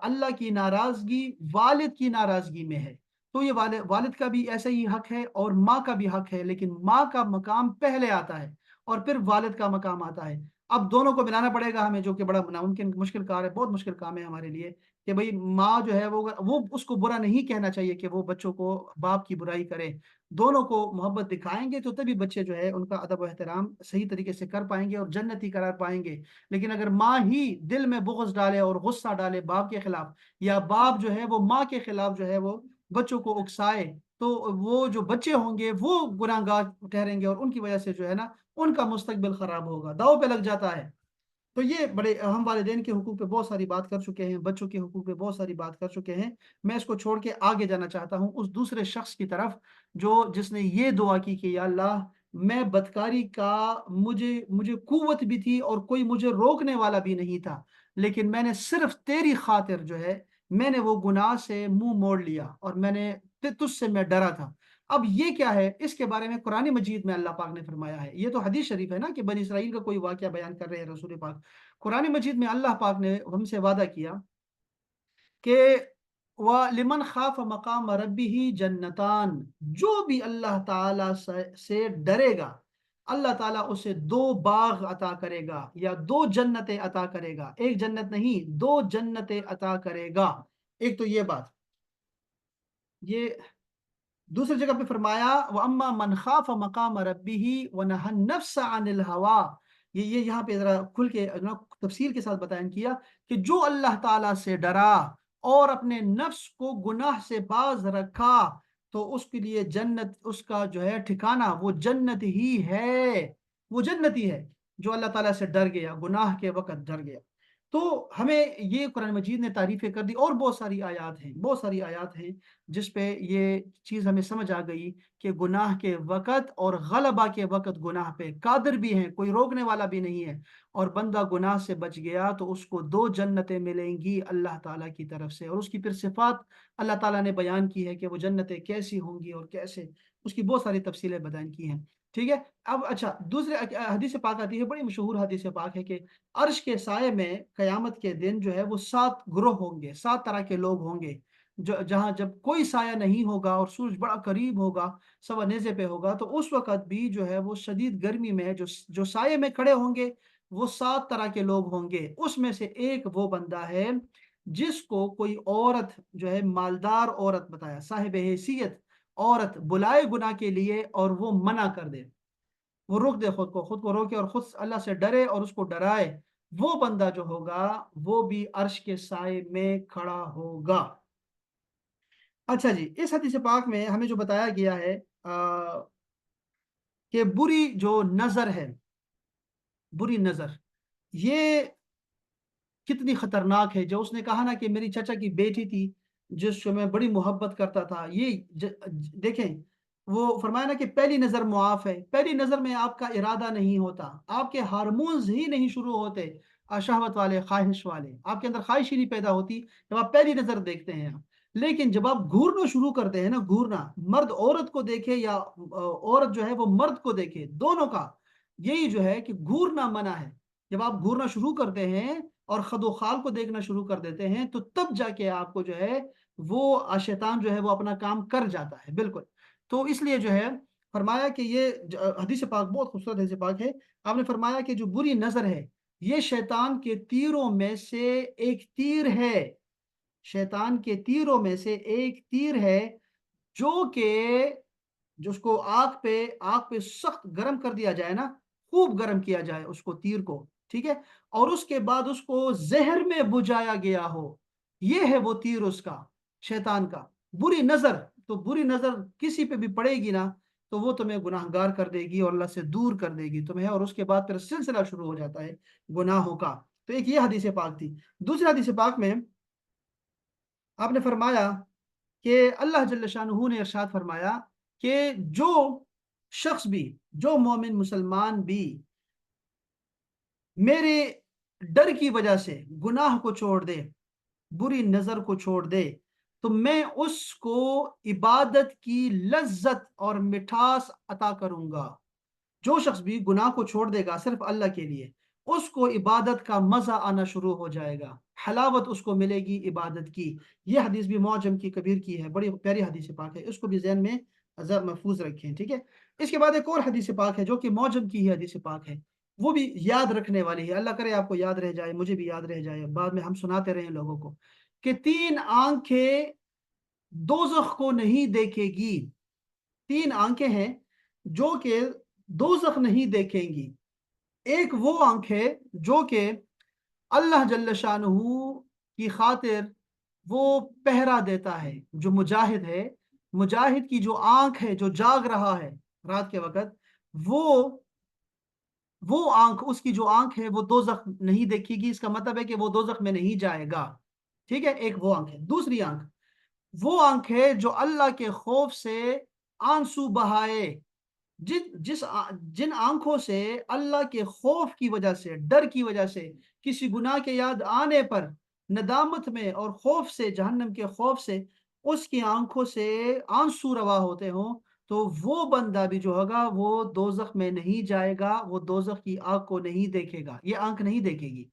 اللہ کی ناراضگی والد کی ناراضگی میں ہے، تو یہ والد کا بھی ایسا ہی حق ہے اور ماں کا بھی حق ہے، لیکن ماں کا مقام پہلے آتا ہے اور پھر والد کا مقام آتا ہے۔ اب دونوں کو ملانا پڑے گا ہمیں، جو کہ بڑا ناممکن مشکل کار ہے، بہت مشکل کام ہے ہمارے لیے، کہ بھئی ماں جو ہے وہ اس کو برا نہیں کہنا چاہیے کہ وہ بچوں کو باپ کی برائی کرے، دونوں کو محبت دکھائیں گے تو تبھی بچے جو ہے ان کا ادب و احترام صحیح طریقے سے کر پائیں گے اور جنتی قرار پائیں گے۔ لیکن اگر ماں ہی دل میں بغض ڈالے اور غصہ ڈالے باپ کے خلاف، یا باپ جو ہے وہ ماں کے خلاف جو ہے وہ بچوں کو اکسائے، تو وہ جو بچے ہوں گے وہ گناہ گار ٹھہریں گے، اور ان کی وجہ سے جو ہے نا ان کا مستقبل خراب ہوگا، داؤ پہ لگ جاتا ہے۔ تو یہ بڑے، ہم والدین کے حقوق پہ بہت ساری بات کر چکے ہیں، بچوں کے حقوق پہ بہت ساری بات کر چکے ہیں۔ میں اس کو چھوڑ کے آگے جانا چاہتا ہوں اس دوسرے شخص کی طرف، جس نے یہ دعا کی کہ یا اللہ، میں بدکاری کا مجھے قوت بھی تھی اور کوئی مجھے روکنے والا بھی نہیں تھا، لیکن میں نے صرف تیری خاطر جو ہے میں نے وہ گناہ سے منہ موڑ لیا، اور میں نے تجھ سے میں ڈرا تھا۔ اب یہ کیا ہے، اس کے بارے میں قرآن مجید میں اللہ پاک نے فرمایا ہے، یہ تو حدیث شریف ہے نا کہ بنی اسرائیل کا کوئی واقعہ بیان کر رہے ہیں رسول پاک۔ قرآن مجید میں اللہ پاک نے ہم سے وعدہ کیا کہ وَلِمَنْ خَافَ مَقَامَ رَبِّهِ جَنَّتَانِ، جو بھی اللہ تعالیٰ سے ڈرے گا، اللہ تعالیٰ اسے 2 باغ عطا کرے گا، یا 2 جنتیں عطا کرے گا، ایک جنت نہیں 2 جنتیں عطا کرے گا۔ ایک تو یہ بات، یہ دوسری جگہ پہ فرمایا وَأَمَّا مَنْ خَافَ مَقَامَ رَبِّهِ وَنَهَى النَّفْسَ عَنِ الْهَوَىٰ، یہ یہاں پہ ذرا کھل کے تفصیل کے ساتھ بیان کیا کہ جو اللہ تعالیٰ سے ڈرا اور اپنے نفس کو گناہ سے باز رکھا، تو اس کے لیے جنت، اس کا جو ہے ٹھکانہ وہ جنت ہی ہے، وہ جنت ہی ہے جو اللہ تعالیٰ سے ڈر گیا، گناہ کے وقت ڈر گیا۔ تو ہمیں یہ قرآن مجید نے تعریفیں کر دی، اور بہت ساری آیات ہیں، بہت ساری آیات ہیں جس پہ یہ چیز ہمیں سمجھ آ گئی کہ گناہ کے وقت اور غلبہ کے وقت گناہ پہ قادر بھی ہیں، کوئی روکنے والا بھی نہیں ہے، اور بندہ گناہ سے بچ گیا تو اس کو 2 جنتیں ملیں گی اللہ تعالیٰ کی طرف سے، اور اس کی پھر صفات اللہ تعالیٰ نے بیان کی ہے کہ وہ جنتیں کیسی ہوں گی اور کیسے، اس کی بہت ساری تفصیلیں بیان کی ہیں۔ ٹھیک ہے، اب اچھا دوسرے حدیث پاک آتی ہے، بڑی مشہور حدیث پاک ہے کہ عرش کے سائے میں قیامت کے دن جو ہے وہ 7 گروہ ہوں گے، 7 طرح کے لوگ ہوں گے، جہاں جب کوئی سایہ نہیں ہوگا اور سورج بڑا قریب ہوگا، سوا نیزے پہ ہوگا، تو اس وقت بھی جو ہے وہ شدید گرمی میں جو سائے میں کھڑے ہوں گے، وہ 7 طرح کے لوگ ہوں گے۔ اس میں سے ایک وہ بندہ ہے جس کو کوئی عورت جو ہے، مالدار عورت بتایا، صاحب حیثیت عورت بلائے گناہ کے لیے اور وہ منع کر دے، وہ روک دے، خود کو روکے اور خود اللہ سے ڈرے اور اس کو ڈرائے، وہ بندہ جو ہوگا وہ بھی عرش کے سائے میں کھڑا ہوگا۔ اچھا جی، اس حدیث پاک میں ہمیں جو بتایا گیا ہے کہ بری جو نظر ہے، بری نظر یہ کتنی خطرناک ہے۔ جو اس نے کہا نا کہ میری چچا کی بیٹی تھی جس کو میں بڑی محبت کرتا تھا، یہ دیکھیں وہ فرمایا نا کہ پہلی نظر معاف ہے، پہلی نظر میں آپ کا ارادہ نہیں ہوتا، آپ کے ہارمونز ہی نہیں شروع ہوتے، شہوت والے، خواہش والے، آپ کے اندر خواہش ہی نہیں پیدا ہوتی جب آپ پہلی نظر دیکھتے ہیں۔ لیکن جب آپ گھورنا شروع کرتے ہیں نا، گھورنا، مرد عورت کو دیکھے یا عورت جو ہے وہ مرد کو دیکھے، دونوں کا یہی جو ہے کہ گھورنا منع ہے۔ جب آپ گھورنا شروع کرتے ہیں اور خد و خال کو دیکھنا شروع کر دیتے ہیں، تو تب جا کے آپ کو جو ہے وہ شیطان جو ہے وہ اپنا کام کر جاتا ہے، بالکل۔ تو اس لیے جو ہے فرمایا کہ یہ حدیث پاک بہت خوبصورت حدیث پاک ہے۔ آپ نے فرمایا کہ جو بری نظر ہے یہ شیطان کے تیروں میں سے ایک تیر ہے، شیطان کے تیروں میں سے ایک تیر ہے، جو کہ جس کو آگ پہ سخت گرم کر دیا جائے نا، خوب گرم کیا جائے اس کو، تیر کو، ٹھیک ہے، اور اس کے بعد اس کو زہر میں بجھایا گیا ہو، یہ ہے وہ تیر اس کا، شیطان کا۔ بری نظر، تو بری نظر کسی پہ بھی پڑے گی نا تو وہ تمہیں گناہ گار کر دے گی اور اللہ سے دور کر دے گی تمہیں، اور اس کے بعد پھر سلسلہ شروع ہو جاتا ہے گناہوں کا۔ تو ایک یہ حدیث پاک تھی۔ دوسری حدیث پاک میں آپ نے فرمایا کہ اللہ جل شانہ نے ارشاد فرمایا کہ جو شخص بھی، جو مومن مسلمان بھی میرے ڈر کی وجہ سے گناہ کو چھوڑ دے، بری نظر کو چھوڑ دے، تو میں اس کو عبادت کی لذت اور مٹھاس عطا کروں گا۔ جو شخص بھی گناہ کو چھوڑ دے گا صرف اللہ کے لیے، اس کو عبادت کا مزہ آنا شروع ہو جائے گا، حلاوت اس کو ملے گی عبادت کی۔ یہ حدیث بھی معجم کی کبیر کی ہے، بڑی پیاری حدیث پاک ہے، اس کو بھی ذہن میں محفوظ رکھیں، ٹھیک ہے۔ اس کے بعد ایک اور حدیث پاک ہے جو کہ معجم کی ہی حدیث پاک ہے، وہ بھی یاد رکھنے والی ہے. اللہ کرے آپ کو یاد رہ جائے, مجھے بھی یاد رہ جائے, بعد میں ہم سناتے رہیں لوگوں کو کہ 3 آنکھیں دوزخ کو نہیں دیکھے گی. 3 آنکھیں ہیں جو کہ دوزخ نہیں دیکھیں گی. ایک وہ آنکھ ہے جو کہ اللہ جل شانہ کی خاطر وہ پہرا دیتا ہے, جو مجاہد ہے, مجاہد کی جو آنکھ ہے, جو جاگ رہا ہے رات کے وقت, وہ آنکھ, اس کی جو آنکھ ہے وہ دوزخ نہیں دیکھے گی. اس کا مطلب ہے کہ وہ دوزخ میں نہیں جائے گا. ٹھیک ہے, ایک وہ آنکھ ہے. دوسری آنکھ وہ آنکھ ہے جو اللہ کے خوف سے آنسو بہائے. جن آنکھوں سے اللہ کے خوف کی وجہ سے, ڈر کی وجہ سے, کسی گناہ کے یاد آنے پر ندامت میں اور خوف سے, جہنم کے خوف سے اس کی آنکھوں سے آنسو روا ہوتے ہوں, تو وہ بندہ بھی جو ہوگا وہ دوزخ میں نہیں جائے گا, وہ دوزخ کی آگ کو نہیں دیکھے گا, یہ آنکھ نہیں دیکھے گی.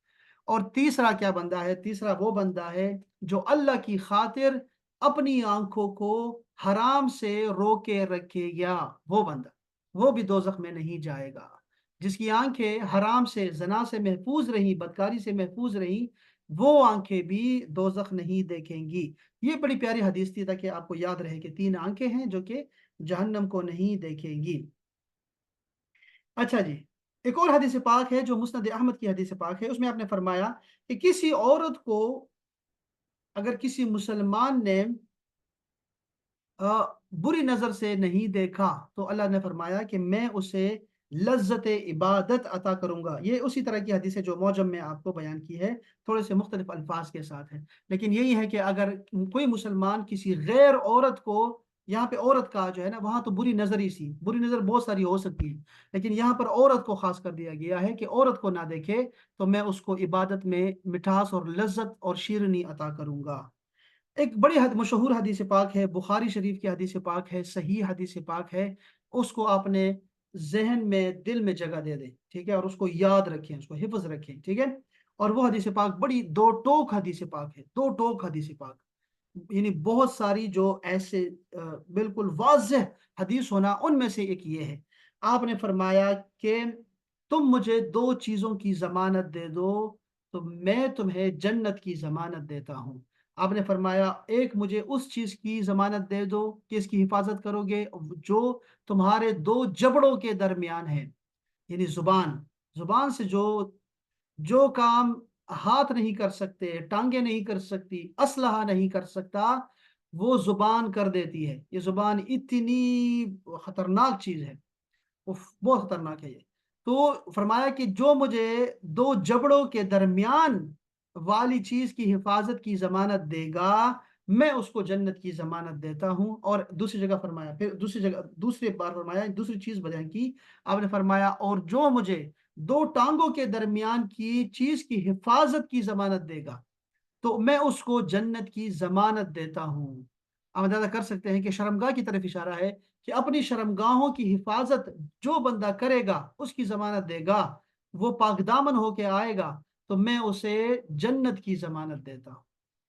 اور تیسرا کیا بندہ ہے؟ تیسرا وہ بندہ ہے جو اللہ کی خاطر اپنی آنکھوں کو حرام سے روکے رکھے گا. وہ بندہ, وہ بھی دوزخ میں نہیں جائے گا. جس کی آنکھیں حرام سے, زنا سے محفوظ رہیں, بدکاری سے محفوظ رہیں, وہ آنکھیں بھی دوزخ نہیں دیکھیں گی. یہ بڑی پیاری حدیث تھی تاکہ آپ کو یاد رہے کہ 3 آنکھیں ہیں جو کہ جہنم کو نہیں دیکھیں گی. اچھا جی, ایک اور حدیث پاک ہے جو مسند احمد کی حدیث پاک ہے. اس میں آپ نے فرمایا کہ کسی عورت کو اگر کسی مسلمان نے بری نظر سے نہیں دیکھا تو اللہ نے فرمایا کہ میں اسے لذت عبادت عطا کروں گا. یہ اسی طرح کی حدیث ہے جو موجم میں آپ کو بیان کی ہے, تھوڑے سے مختلف الفاظ کے ساتھ ہے, لیکن یہی ہے کہ اگر کوئی مسلمان کسی غیر عورت کو, یہاں پہ عورت کا جو ہے نا, وہاں تو بری نظر ہی سی, بری نظر بہت ساری ہو سکتی ہے, لیکن یہاں پر عورت کو خاص کر دیا گیا ہے کہ عورت کو نہ دیکھے تو میں اس کو عبادت میں مٹھاس اور لذت اور شیرنی عطا کروں گا. ایک بڑی مشہور حدیث پاک ہے, بخاری شریف کی حدیث پاک ہے, صحیح حدیث پاک ہے. اس کو آپ نے ذہن میں, دل میں جگہ دے دیں, ٹھیک ہے, اور اس کو یاد رکھیں, اس کو حفظ رکھیں, ٹھیک ہے. اور وہ حدیث پاک بڑی 2 ٹوک حدیث پاک ہے, 2 ٹوک حدیث پاک, یعنی بہت ساری جو ایسے بالکل واضح حدیث ہونا, ان میں سے ایک یہ ہے. آپ نے فرمایا کہ تم مجھے 2 چیزوں کی ضمانت دے دو تو میں تمہیں جنت کی ضمانت دیتا ہوں. آپ نے فرمایا ایک مجھے اس چیز کی ضمانت دے دو کہ اس کی حفاظت کرو گے جو تمہارے 2 جبڑوں کے درمیان ہے, یعنی زبان, زبان سے جو کام ہاتھ نہیں کر سکتے, ٹانگیں نہیں کر سکتی, اسلحہ نہیں کر سکتا, وہ زبان کر دیتی ہے. یہ زبان اتنی خطرناک چیز ہے, بہت خطرناک ہے یہ. تو فرمایا کہ جو مجھے 2 جبڑوں کے درمیان والی چیز کی حفاظت کی ضمانت دے گا, میں اس کو جنت کی ضمانت دیتا ہوں. اور دوسری جگہ فرمایا, پھر دوسری بار فرمایا, دوسری چیز بیان کی. آپ نے فرمایا اور جو مجھے 2 ٹانگوں کے درمیان کی چیز کی حفاظت کی ضمانت دے گا تو میں اس کو جنت کی ضمانت دیتا ہوں. آپ اندازہ کر سکتے ہیں کہ شرمگاہ کی طرف اشارہ ہے کہ اپنی شرمگاہوں کی حفاظت جو بندہ کرے گا, اس کی ضمانت دے گا, وہ پاک دامن ہو کے آئے گا تو میں اسے جنت کی ضمانت دیتا ہوں.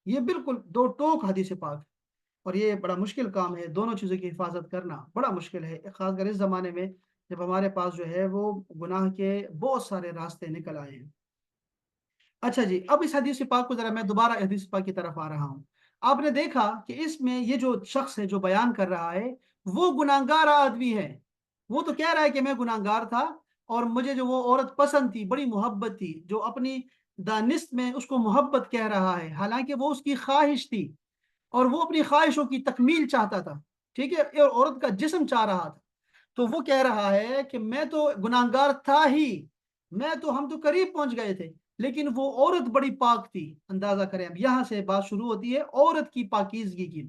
یہ بالکل 2 ٹوک حدیث پاک, اور یہ بڑا مشکل کام ہے, دونوں چیزوں کی حفاظت کرنا بڑا مشکل ہے, خاص کر اس زمانے میں جب ہمارے پاس جو ہے وہ گناہ کے بہت سارے راستے نکل آئے ہیں. اچھا جی, اب اس حدیث پاک کو ذرا میں دوبارہ حدیث پاک کی طرف آ رہا ہوں. آپ نے دیکھا کہ اس میں یہ جو شخص ہے جو بیان کر رہا ہے وہ گناہگار آدمی ہے. وہ تو کہہ رہا ہے کہ میں گناہگار تھا اور مجھے جو وہ عورت پسند تھی, بڑی محبت تھی, جو اپنی دانست میں اس کو محبت کہہ رہا ہے, حالانکہ وہ اس کی خواہش تھی اور وہ اپنی خواہشوں کی تکمیل چاہتا تھا, ٹھیک ہے, اور عورت کا جسم چاہ رہا تھا. تو وہ کہہ رہا ہے کہ میں تو گناہگار تھا ہی, ہم تو قریب پہنچ گئے تھے, لیکن وہ عورت بڑی پاک تھی. اندازہ کریں, اب یہاں سے بات شروع ہوتی ہے عورت کی پاکیزگی کی.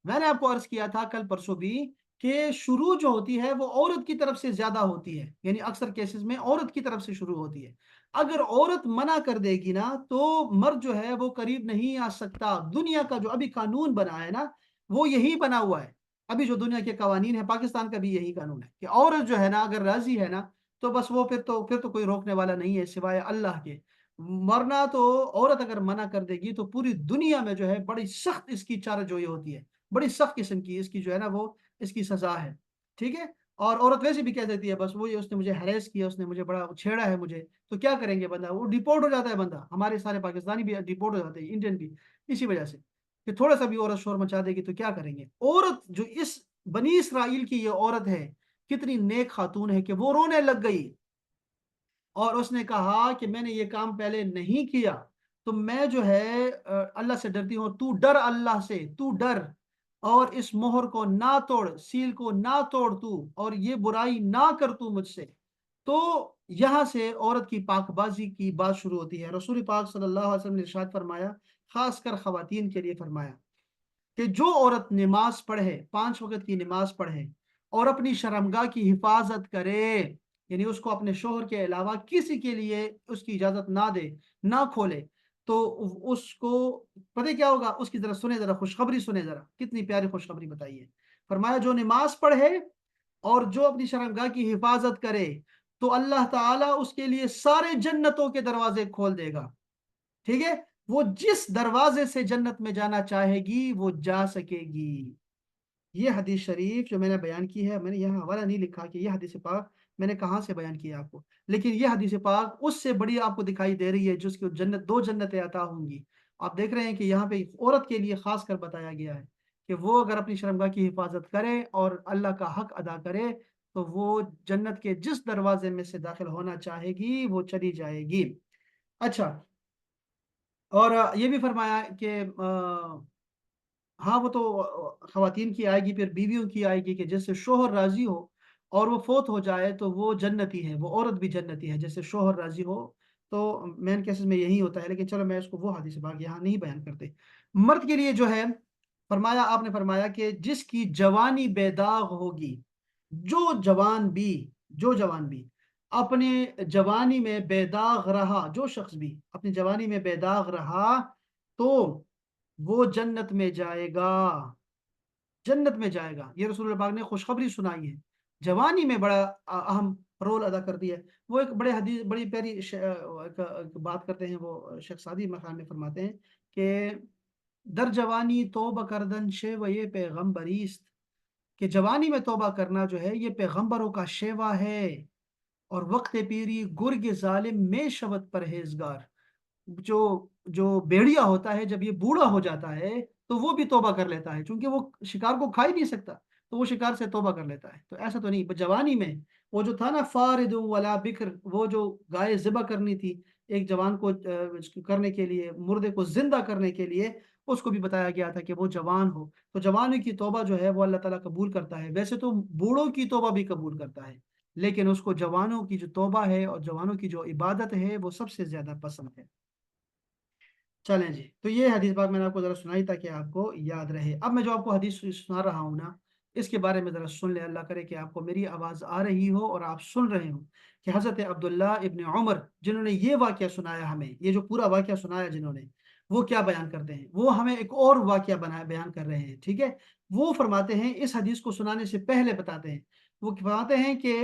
میں نے آپ کو عرض کیا تھا کل پرسوں بھی کہ شروع جو ہوتی ہے وہ عورت کی طرف سے زیادہ ہوتی ہے, یعنی اکثر کیسز میں عورت کی طرف سے شروع ہوتی ہے. اگر عورت منع کر دے گی نا تو مرد جو ہے وہ قریب نہیں آ سکتا. دنیا کا جو ابھی قانون بنا ہے نا, وہ یہی بنا ہوا ہے. ابھی جو دنیا کے قوانین ہیں, پاکستان کا بھی یہی قانون ہے کہ عورت جو ہے نا اگر راضی ہے نا تو بس وہ پھر تو کوئی روکنے والا نہیں ہے سوائے اللہ کے. ورنہ تو عورت اگر منع کر دے گی تو پوری دنیا میں جو ہے بڑی سخت اس کی چارہ جوئی ہوتی ہے, بڑی سخت قسم کی اس کی جو ہے نا وہ اس کی سزا ہے, ٹھیک ہے. اور عورت ویسے بھی کہہ دیتی ہے بس وہ یہ اس نے مجھے ہریس کیا، اس نے مجھے بڑا چھیڑا ہے مجھے، تو کیا کریں گے بندہ، وہ ڈیپورٹ ہو جاتا ہے بندہ. ہمارے سارے پاکستانی بھی ڈیپورٹ ہو جاتے ہیں، انڈین بھی، اسی وجہ سے کہ تھوڑا سا بھی عورت شور مچا دے گی تو کیا کریں گے. عورت جو اس بنی اسرائیل کی یہ عورت ہے، کتنی نیک خاتون ہے کہ وہ رونے لگ گئی اور اس نے کہا کہ میں نے یہ کام پہلے نہیں کیا، تو میں جو ہے اللہ سے ڈرتی ہوں، تو ڈر اللہ سے، تو ڈر، اور اس مہر کو نہ توڑ، سیل کو نہ توڑ تو، اور یہ برائی نہ کر تو مجھ سے. تو یہاں سے عورت کی پاک بازی کی بات شروع ہوتی ہے. رسول پاک صلی اللہ علیہ وسلم نے ارشاد فرمایا، خاص کر خواتین کے لیے فرمایا کہ جو عورت نماز پڑھے، 5 وقت کی نماز پڑھے اور اپنی شرمگاہ کی حفاظت کرے، یعنی اس کو اپنے شوہر کے علاوہ کسی کے لیے اس کی اجازت نہ دے، نہ کھولے، تو اس کو پتہ کیا ہوگا. اس کی ذرا سنیں، ذرا خوشخبری سنیں، ذرا کتنی پیاری خوشخبری بتائیے. فرمایا جو نماز پڑھے اور جو اپنی شرمگاہ کی حفاظت کرے تو اللہ تعالیٰ اس کے لیے سارے جنتوں کے دروازے کھول دے گا. ٹھیک ہے، وہ جس دروازے سے جنت میں جانا چاہے گی وہ جا سکے گی. یہ حدیث شریف جو میں نے بیان کی ہے، میں نے یہاں حوالہ نہیں لکھا کہ یہ حدیث پاک میں نے کہاں سے بیان کیا آپ کو، لیکن یہ حدیث پاک اس سے بڑی آپ کو دکھائی دے رہی ہے جس کی جنت، 2 جنتیں عطا ہوں گی. آپ دیکھ رہے ہیں کہ یہاں پہ عورت کے لیے خاص کر بتایا گیا ہے کہ وہ اگر اپنی شرمگاہ کی حفاظت کرے اور اللہ کا حق ادا کرے تو وہ جنت کے جس دروازے میں سے داخل ہونا چاہے گی وہ چلی جائے گی. اچھا، اور یہ بھی فرمایا کہ ہاں وہ تو خواتین کی آئے گی، پھر بیویوں کی آئے گی کہ جس سے شوہر راضی ہو اور وہ فوت ہو جائے تو وہ جنتی ہے، وہ عورت بھی جنتی ہے جیسے شوہر راضی ہو. تو مین کیسز میں یہی ہوتا ہے، لیکن چلو میں اس کو وہ حدیث پاک یہاں نہیں بیان کرتے. مرد کے لیے جو ہے فرمایا، آپ نے فرمایا کہ جس کی جوانی بے داغ ہوگی، جو جوان بھی اپنے جوانی میں بے داغ رہا، جو شخص بھی اپنی جوانی میں بے داغ رہا تو وہ جنت میں جائے گا، جنت میں جائے گا. یہ رسول اللہ پاک نے خوشخبری سنائی ہے، جوانی میں بڑا اہم رول ادا کرتی ہے. وہ ایک بڑے حدیث، بڑی پیاری ایک بات کرتے ہیں، وہ شیخ سعدی مقام میں فرماتے ہیں کہ در جوانی توبہ کردن شیوہ یہ پیغمبریست، کہ جوانی میں توبہ کرنا جو ہے یہ پیغمبروں کا شیوا ہے، اور وقت پیری گرگ ظالم میں شود پرہیزگار. جو جو بیڑیا ہوتا ہے جب یہ بوڑھا ہو جاتا ہے تو وہ بھی توبہ کر لیتا ہے، چونکہ وہ شکار کو کھا ہی نہیں سکتا تو وہ شکار سے توبہ کر لیتا ہے. تو ایسا تو نہیں، جوانی میں وہ جو تھا نا فارد ولا بکر، وہ جو گائے ذبح کرنی تھی ایک جوان کو کرنے کے لیے، مردے کو زندہ کرنے کے لیے، اس کو بھی بتایا گیا تھا کہ وہ جوان ہو. تو جوانوں کی توبہ جو ہے وہ اللہ تعالیٰ قبول کرتا ہے. ویسے تو بوڑھوں کی توبہ بھی قبول کرتا ہے، لیکن اس کو جوانوں کی جو توبہ ہے اور جوانوں کی جو عبادت ہے وہ سب سے زیادہ پسند ہے. چلیں جی، تو یہ حدیث بات میں نے آپ کو ذرا سنائی تاکہ آپ کو یاد رہے. اب میں جو آپ کو حدیث سنا رہا ہوں نا، اس کے بارے میں ذرا سن لیں. اللہ کرے کہ آپ کو میری آواز آ رہی ہو اور آپ سن رہے ہوں کہ حضرت عبداللہ ابن عمر جنہوں نے یہ واقعہ سنایا ہمیں، یہ جو پورا واقعہ سنایا جنہوں نے، وہ کیا بیان کرتے ہیں. وہ ہمیں ایک اور واقعہ بیان کر رہے ہیں. ٹھیک ہے، وہ فرماتے ہیں، اس حدیث کو سنانے سے پہلے بتاتے ہیں، وہ فرماتے ہیں کہ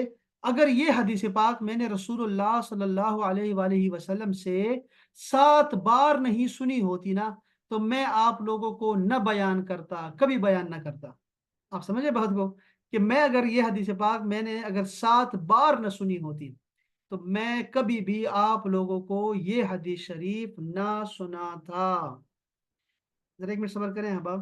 اگر یہ حدیث پاک میں نے رسول اللہ صلی اللہ علیہ وآلہ وسلم سے 7 بار نہیں سنی ہوتی نا تو میں آپ لوگوں کو نہ بیان کرتا، کبھی بیان نہ کرتا. آپ سمجھے بات کو، کہ میں اگر یہ حدیث پاک میں نے اگر 7 بار نہ سنی ہوتی تو میں کبھی بھی آپ لوگوں کو یہ حدیث شریف نہ سنا تھا. ذرا ایک منٹ صبر کریں احباب.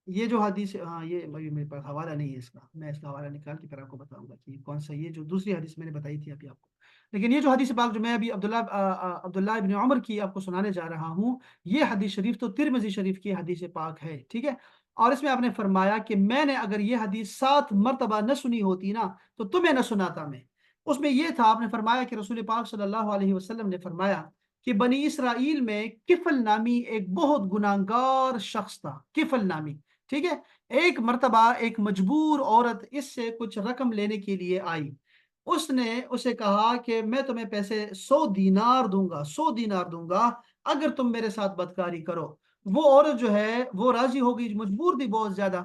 یہ جو حدیث، ہاں یہ ابھی میرے پاس حوالہ نہیں ہے اس کا، میں اس کا حوالہ نکال کے پھر آپ کو بتاؤں گا کہ کون سا، یہ جو دوسری حدیث میں نے بتائی تھی ابھی آپ کو. لیکن یہ جو حدیث پاک جو میں ابھی عبداللہ ابن عمر کی آپ کو سنانے جا رہا ہوں، یہ حدیث شریف تو ترمذی شریف کی حدیث پاک ہے. ٹھیک ہے، اور اس میں آپ نے فرمایا کہ میں نے اگر یہ حدیث 7 مرتبہ نہ سنی ہوتی نا تو تمہیں نہ سناتا میں. اس میں یہ تھا، آپ نے فرمایا کہ رسول پاک صلی اللہ علیہ وسلم نے فرمایا کہ بنی اسرائیل میں کفل نامی ایک بہت گناہگار شخص تھا. کفل نامی، ٹھیک ہے. ایک مرتبہ ایک مجبور عورت اس سے کچھ رقم لینے کے لیے آئی. اس نے اسے کہا کہ میں تمہیں پیسے 100 دینار دوں گا، 100 دینار دوں گا اگر تم میرے ساتھ بدکاری کرو. وہ عورت جو ہے وہ راضی ہو گئی، مجبور تھی بہت زیادہ.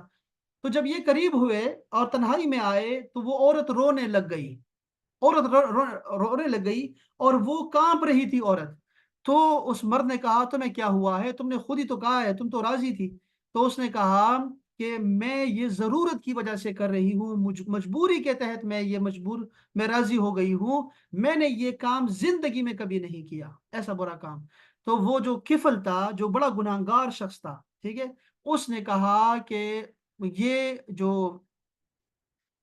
تو جب یہ قریب ہوئے اور تنہائی میں آئے تو وہ عورت رونے لگ گئی، رونے لگ گئی اور وہ کانپ رہی تھی عورت. تو اس مرد نے کہا تمہیں کیا ہوا ہے، تم نے خود ہی تو کہا ہے، تم تو راضی تھی. تو اس نے کہا کہ میں یہ ضرورت کی وجہ سے کر رہی ہوں، مجبوری کے تحت میں راضی ہو گئی ہوں، میں نے یہ کام زندگی میں کبھی نہیں کیا، ایسا برا کام۔ تو وہ جو کفل تھا، جو بڑا گناہگار شخص تھا، ٹھیک ہے، اس نے کہا کہ یہ جو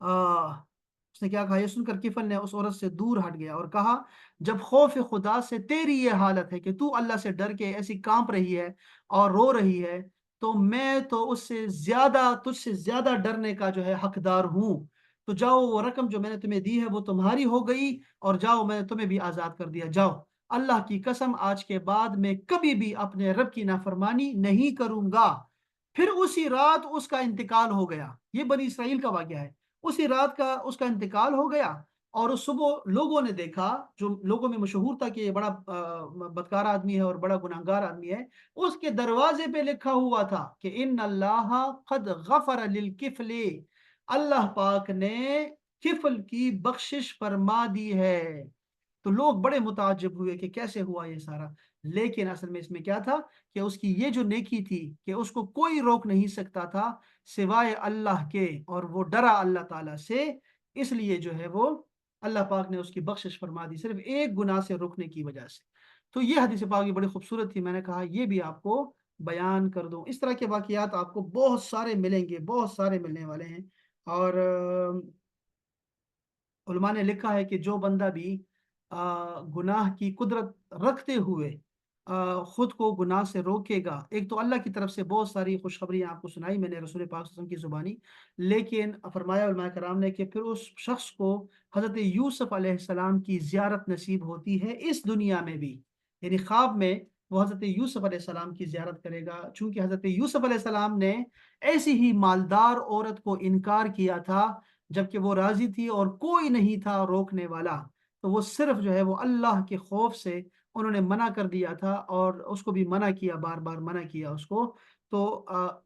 اس نے کیا کہا، یہ سن کر کفل نے اس عورت سے دور ہٹ گیا اور کہا، جب خوف خدا سے تیری یہ حالت ہے کہ تو اللہ سے ڈر کے ایسی کانپ رہی ہے اور رو رہی ہے، تو میں تو اس سے زیادہ، تجھ سے زیادہ ڈرنے کا جو ہے حقدار ہوں۔ تو جاؤ، وہ رقم جو میں نے تمہیں دی ہے وہ تمہاری ہو گئی، اور جاؤ، میں نے تمہیں بھی آزاد کر دیا، جاؤ۔ اللہ کی قسم، آج کے بعد میں کبھی بھی اپنے رب کی نافرمانی نہیں کروں گا۔ پھر اسی رات اس کا انتقال ہو گیا۔ یہ بنی اسرائیل کا واقعہ ہے۔ اسی رات کا اس کا انتقال ہو گیا، اور اس صبح لوگوں نے دیکھا، جو لوگوں میں مشہور تھا کہ یہ بڑا بدکار آدمی ہے اور بڑا گناہگار آدمی ہے، اس کے دروازے پہ لکھا ہوا تھا کہ ان اللہ قد غفر للکفل، اللہ پاک نے کفل کی بخشش فرما دی ہے۔ تو لوگ بڑے متعجب ہوئے کہ کیسے ہوا یہ سارا، لیکن اصل میں اس میں کیا تھا کہ اس کی یہ جو نیکی تھی کہ اس کو کوئی روک نہیں سکتا تھا سوائے اللہ کے، اور وہ ڈرا اللہ تعالیٰ سے، اس لیے جو ہے وہ اللہ پاک نے اس کی بخشش فرما دی، صرف ایک گناہ سے رکنے کی وجہ سے۔ تو یہ حدیث پاک بھی بڑی خوبصورت تھی، میں نے کہا یہ بھی آپ کو بیان کر دوں۔ اس طرح کے واقعات آپ کو بہت سارے ملیں گے، بہت سارے ملنے والے ہیں۔ اور علماء نے لکھا ہے کہ جو بندہ بھی گناہ کی قدرت رکھتے ہوئے خود کو گناہ سے روکے گا، ایک تو اللہ کی طرف سے بہت ساری خوشخبریاں آپ کو سنائی میں نے رسول پاک صلی اللہ علیہ وسلم کی زبانی، لیکن فرمایا علماء کرام نے کہ پھر اس شخص کو حضرت یوسف علیہ السلام کی زیارت نصیب ہوتی ہے اس دنیا میں بھی، یعنی خواب میں وہ حضرت یوسف علیہ السلام کی زیارت کرے گا، چونکہ حضرت یوسف علیہ السلام نے ایسی ہی مالدار عورت کو انکار کیا تھا جبکہ وہ راضی تھی اور کوئی نہیں تھا روکنے والا، تو وہ صرف جو ہے وہ اللہ کے خوف سے انہوں نے منع کر دیا تھا، اور اس کو بھی منع کیا، بار بار منع کیا اس کو۔ تو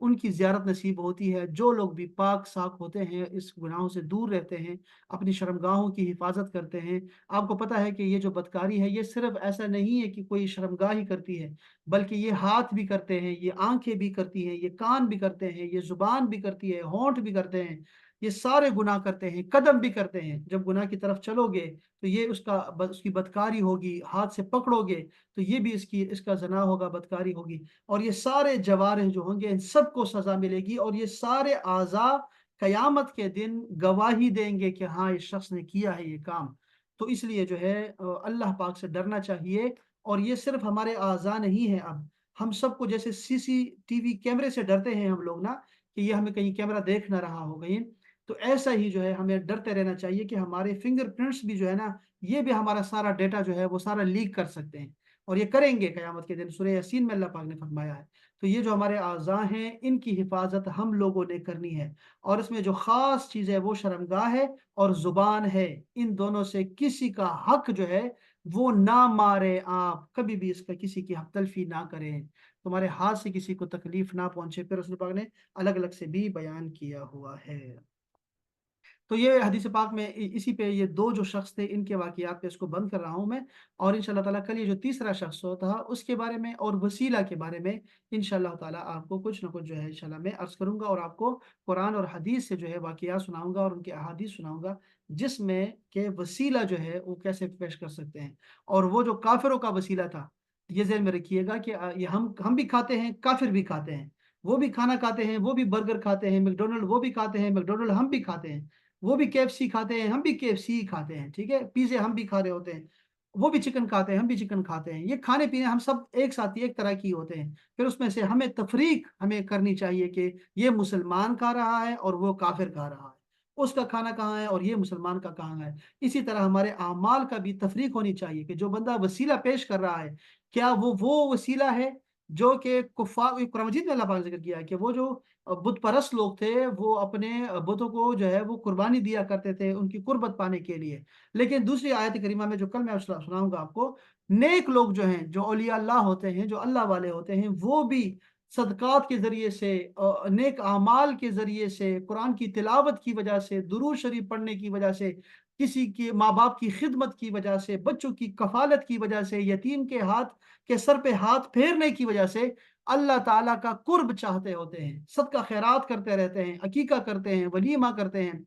ان کی زیارت نصیب ہوتی ہے۔ جو لوگ بھی پاک صاف ہوتے ہیں، اس گناہوں سے دور رہتے ہیں، اپنی شرمگاہوں کی حفاظت کرتے ہیں۔ آپ کو پتہ ہے کہ یہ جو بدکاری ہے، یہ صرف ایسا نہیں ہے کہ کوئی شرمگاہ ہی کرتی ہے، بلکہ یہ ہاتھ بھی کرتے ہیں، یہ آنکھیں بھی کرتی ہیں، یہ کان بھی کرتے ہیں، یہ زبان بھی کرتی ہے، ہونٹ بھی کرتے ہیں، یہ سارے گناہ کرتے ہیں، قدم بھی کرتے ہیں۔ جب گناہ کی طرف چلو گے تو یہ اس کی بدکاری ہوگی، ہاتھ سے پکڑو گے تو یہ بھی اس کا زنا ہوگا، بدکاری ہوگی، اور یہ سارے جوارح جو ہوں گے ان سب کو سزا ملے گی، اور یہ سارے اعضاء قیامت کے دن گواہی دیں گے کہ ہاں اس شخص نے کیا ہے یہ کام۔ تو اس لیے جو ہے اللہ پاک سے ڈرنا چاہیے، اور یہ صرف ہمارے اعضاء نہیں ہیں، اب ہم سب کو جیسے سی سی ٹی وی کیمرے سے ڈرتے ہیں ہم لوگ نا، کہ یہ ہمیں کہیں کیمرہ دیکھ نہ رہا ہو گئی، تو ایسا ہی جو ہے ہمیں ڈرتے رہنا چاہیے کہ ہمارے فنگر پرنٹس بھی جو ہے نا، یہ بھی ہمارا سارا ڈیٹا جو ہے وہ سارا لیک کر سکتے ہیں، اور یہ کریں گے قیامت کے دن، سورہ یاسین میں اللہ پاک نے فرمایا ہے۔ تو یہ جو ہمارے اعضاء ہیں ان کی حفاظت ہم لوگوں نے کرنی ہے، اور اس میں جو خاص چیز ہے وہ شرمگاہ ہے اور زبان ہے، ان دونوں سے کسی کا حق جو ہے وہ نہ مارے، آپ کبھی بھی اس کا کسی کی حق تلفی نہ کریں، تمہارے ہاتھ سے کسی کو تکلیف نہ پہنچے، پھر رسول پاک نے الگ الگ سے بھی بیان کیا ہوا ہے۔ تو یہ حدیث پاک میں اسی پہ یہ دو جو شخص تھے ان کے واقعات پہ اس کو بند کر رہا ہوں میں، اور انشاءاللہ تعالیٰ کل یہ جو تیسرا شخص ہوتا ہے اس کے بارے میں اور وسیلہ کے بارے میں انشاءاللہ تعالیٰ آپ کو کچھ نہ کچھ جو ہے انشاءاللہ میں عرض کروں گا، اور آپ کو قرآن اور حدیث سے جو ہے واقعات سناؤں گا اور ان کے احادیث سناؤں گا، جس میں کہ وسیلہ جو ہے وہ کیسے پیش کر سکتے ہیں۔ اور وہ جو کافروں کا وسیلہ تھا، یہ ذہن میں رکھیے گا کہ یہ ہم بھی کھاتے ہیں، کافر بھی کھاتے ہیں، وہ بھی کھانا کھاتے ہیں، وہ بھی برگر کھاتے ہیں، میکڈونلڈ وہ بھی کھاتے ہیں، میکڈونلڈ ہم بھی کھاتے ہیں، وہ بھی KFC کھاتے ہیں، ہم بھی KFC ہی کھاتے ہیں، ٹھیک ہے، پیزے ہم بھی کھا رہے ہوتے ہیں، وہ بھی چکن کھاتے ہیں، ہم بھی چکن کھاتے ہیں، یہ کھانے پینے ہم سب ایک ساتھ ایک طرح کی ہوتے ہیں۔ پھر اس میں سے ہمیں تفریق ہمیں کرنی چاہیے کہ یہ مسلمان کھا رہا ہے اور وہ کافر کھا رہا ہے، اس کا کھانا کہاں ہے اور یہ مسلمان کا کہاں ہے۔ اسی طرح ہمارے اعمال کا بھی تفریق ہونی چاہیے کہ جو بندہ وسیلہ پیش کر رہا ہے، کیا وہ وسیلہ ہے جو کہ کفار، قرآن مجید میں اللہ پاک نے ذکر کیا ہے کہ وہ جو بت پرست لوگ تھے وہ اپنے بتوں کو جو ہے وہ قربانی دیا کرتے تھے ان کی قربت پانے کے لیے، لیکن دوسری آیت کریمہ میں جو کل میں سناؤں گا آپ کو، نیک لوگ جو ہیں، جو اولیاء اللہ ہوتے ہیں، جو اللہ والے ہوتے ہیں، وہ بھی صدقات کے ذریعے سے، نیک اعمال کے ذریعے سے، قرآن کی تلاوت کی وجہ سے، درود شریف پڑھنے کی وجہ سے، کسی کے ماں باپ کی خدمت کی وجہ سے، بچوں کی کفالت کی وجہ سے، یتیم کے سر پہ ہاتھ پھیرنے کی وجہ سے، اللہ تعالیٰ کا قرب چاہتے ہوتے ہیں، صدقہ خیرات کرتے رہتے ہیں، عقیقہ کرتے ہیں، ولیمہ کرتے ہیں،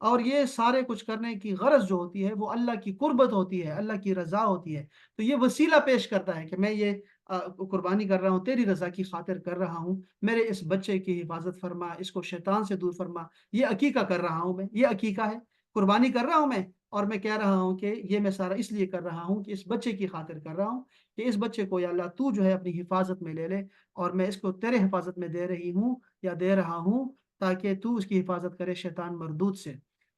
اور یہ سارے کچھ کرنے کی غرض جو ہوتی ہے وہ اللہ کی قربت ہوتی ہے، اللہ کی رضا ہوتی ہے۔ تو یہ وسیلہ پیش کرتا ہے کہ میں یہ قربانی کر رہا ہوں، تیری رضا کی خاطر کر رہا ہوں، میرے اس بچے کی حفاظت فرما، اس کو شیطان سے دور فرما، یہ عقیقہ کر رہا ہوں میں، یہ عقیقہ ہے، قربانی کر رہا ہوں میں، اور میں کہہ رہا ہوں کہ یہ میں سارا اس لیے کر رہا ہوں کہ اس بچے کی خاطر کر رہا ہوں، کہ اس بچے کو یا اللہ تو جو ہے اپنی حفاظت میں لے لے، اور میں اس کو تیرے حفاظت میں دے رہی ہوں یا دے رہا ہوں، تاکہ تو اس کی حفاظت کرے شیطان مردود سے۔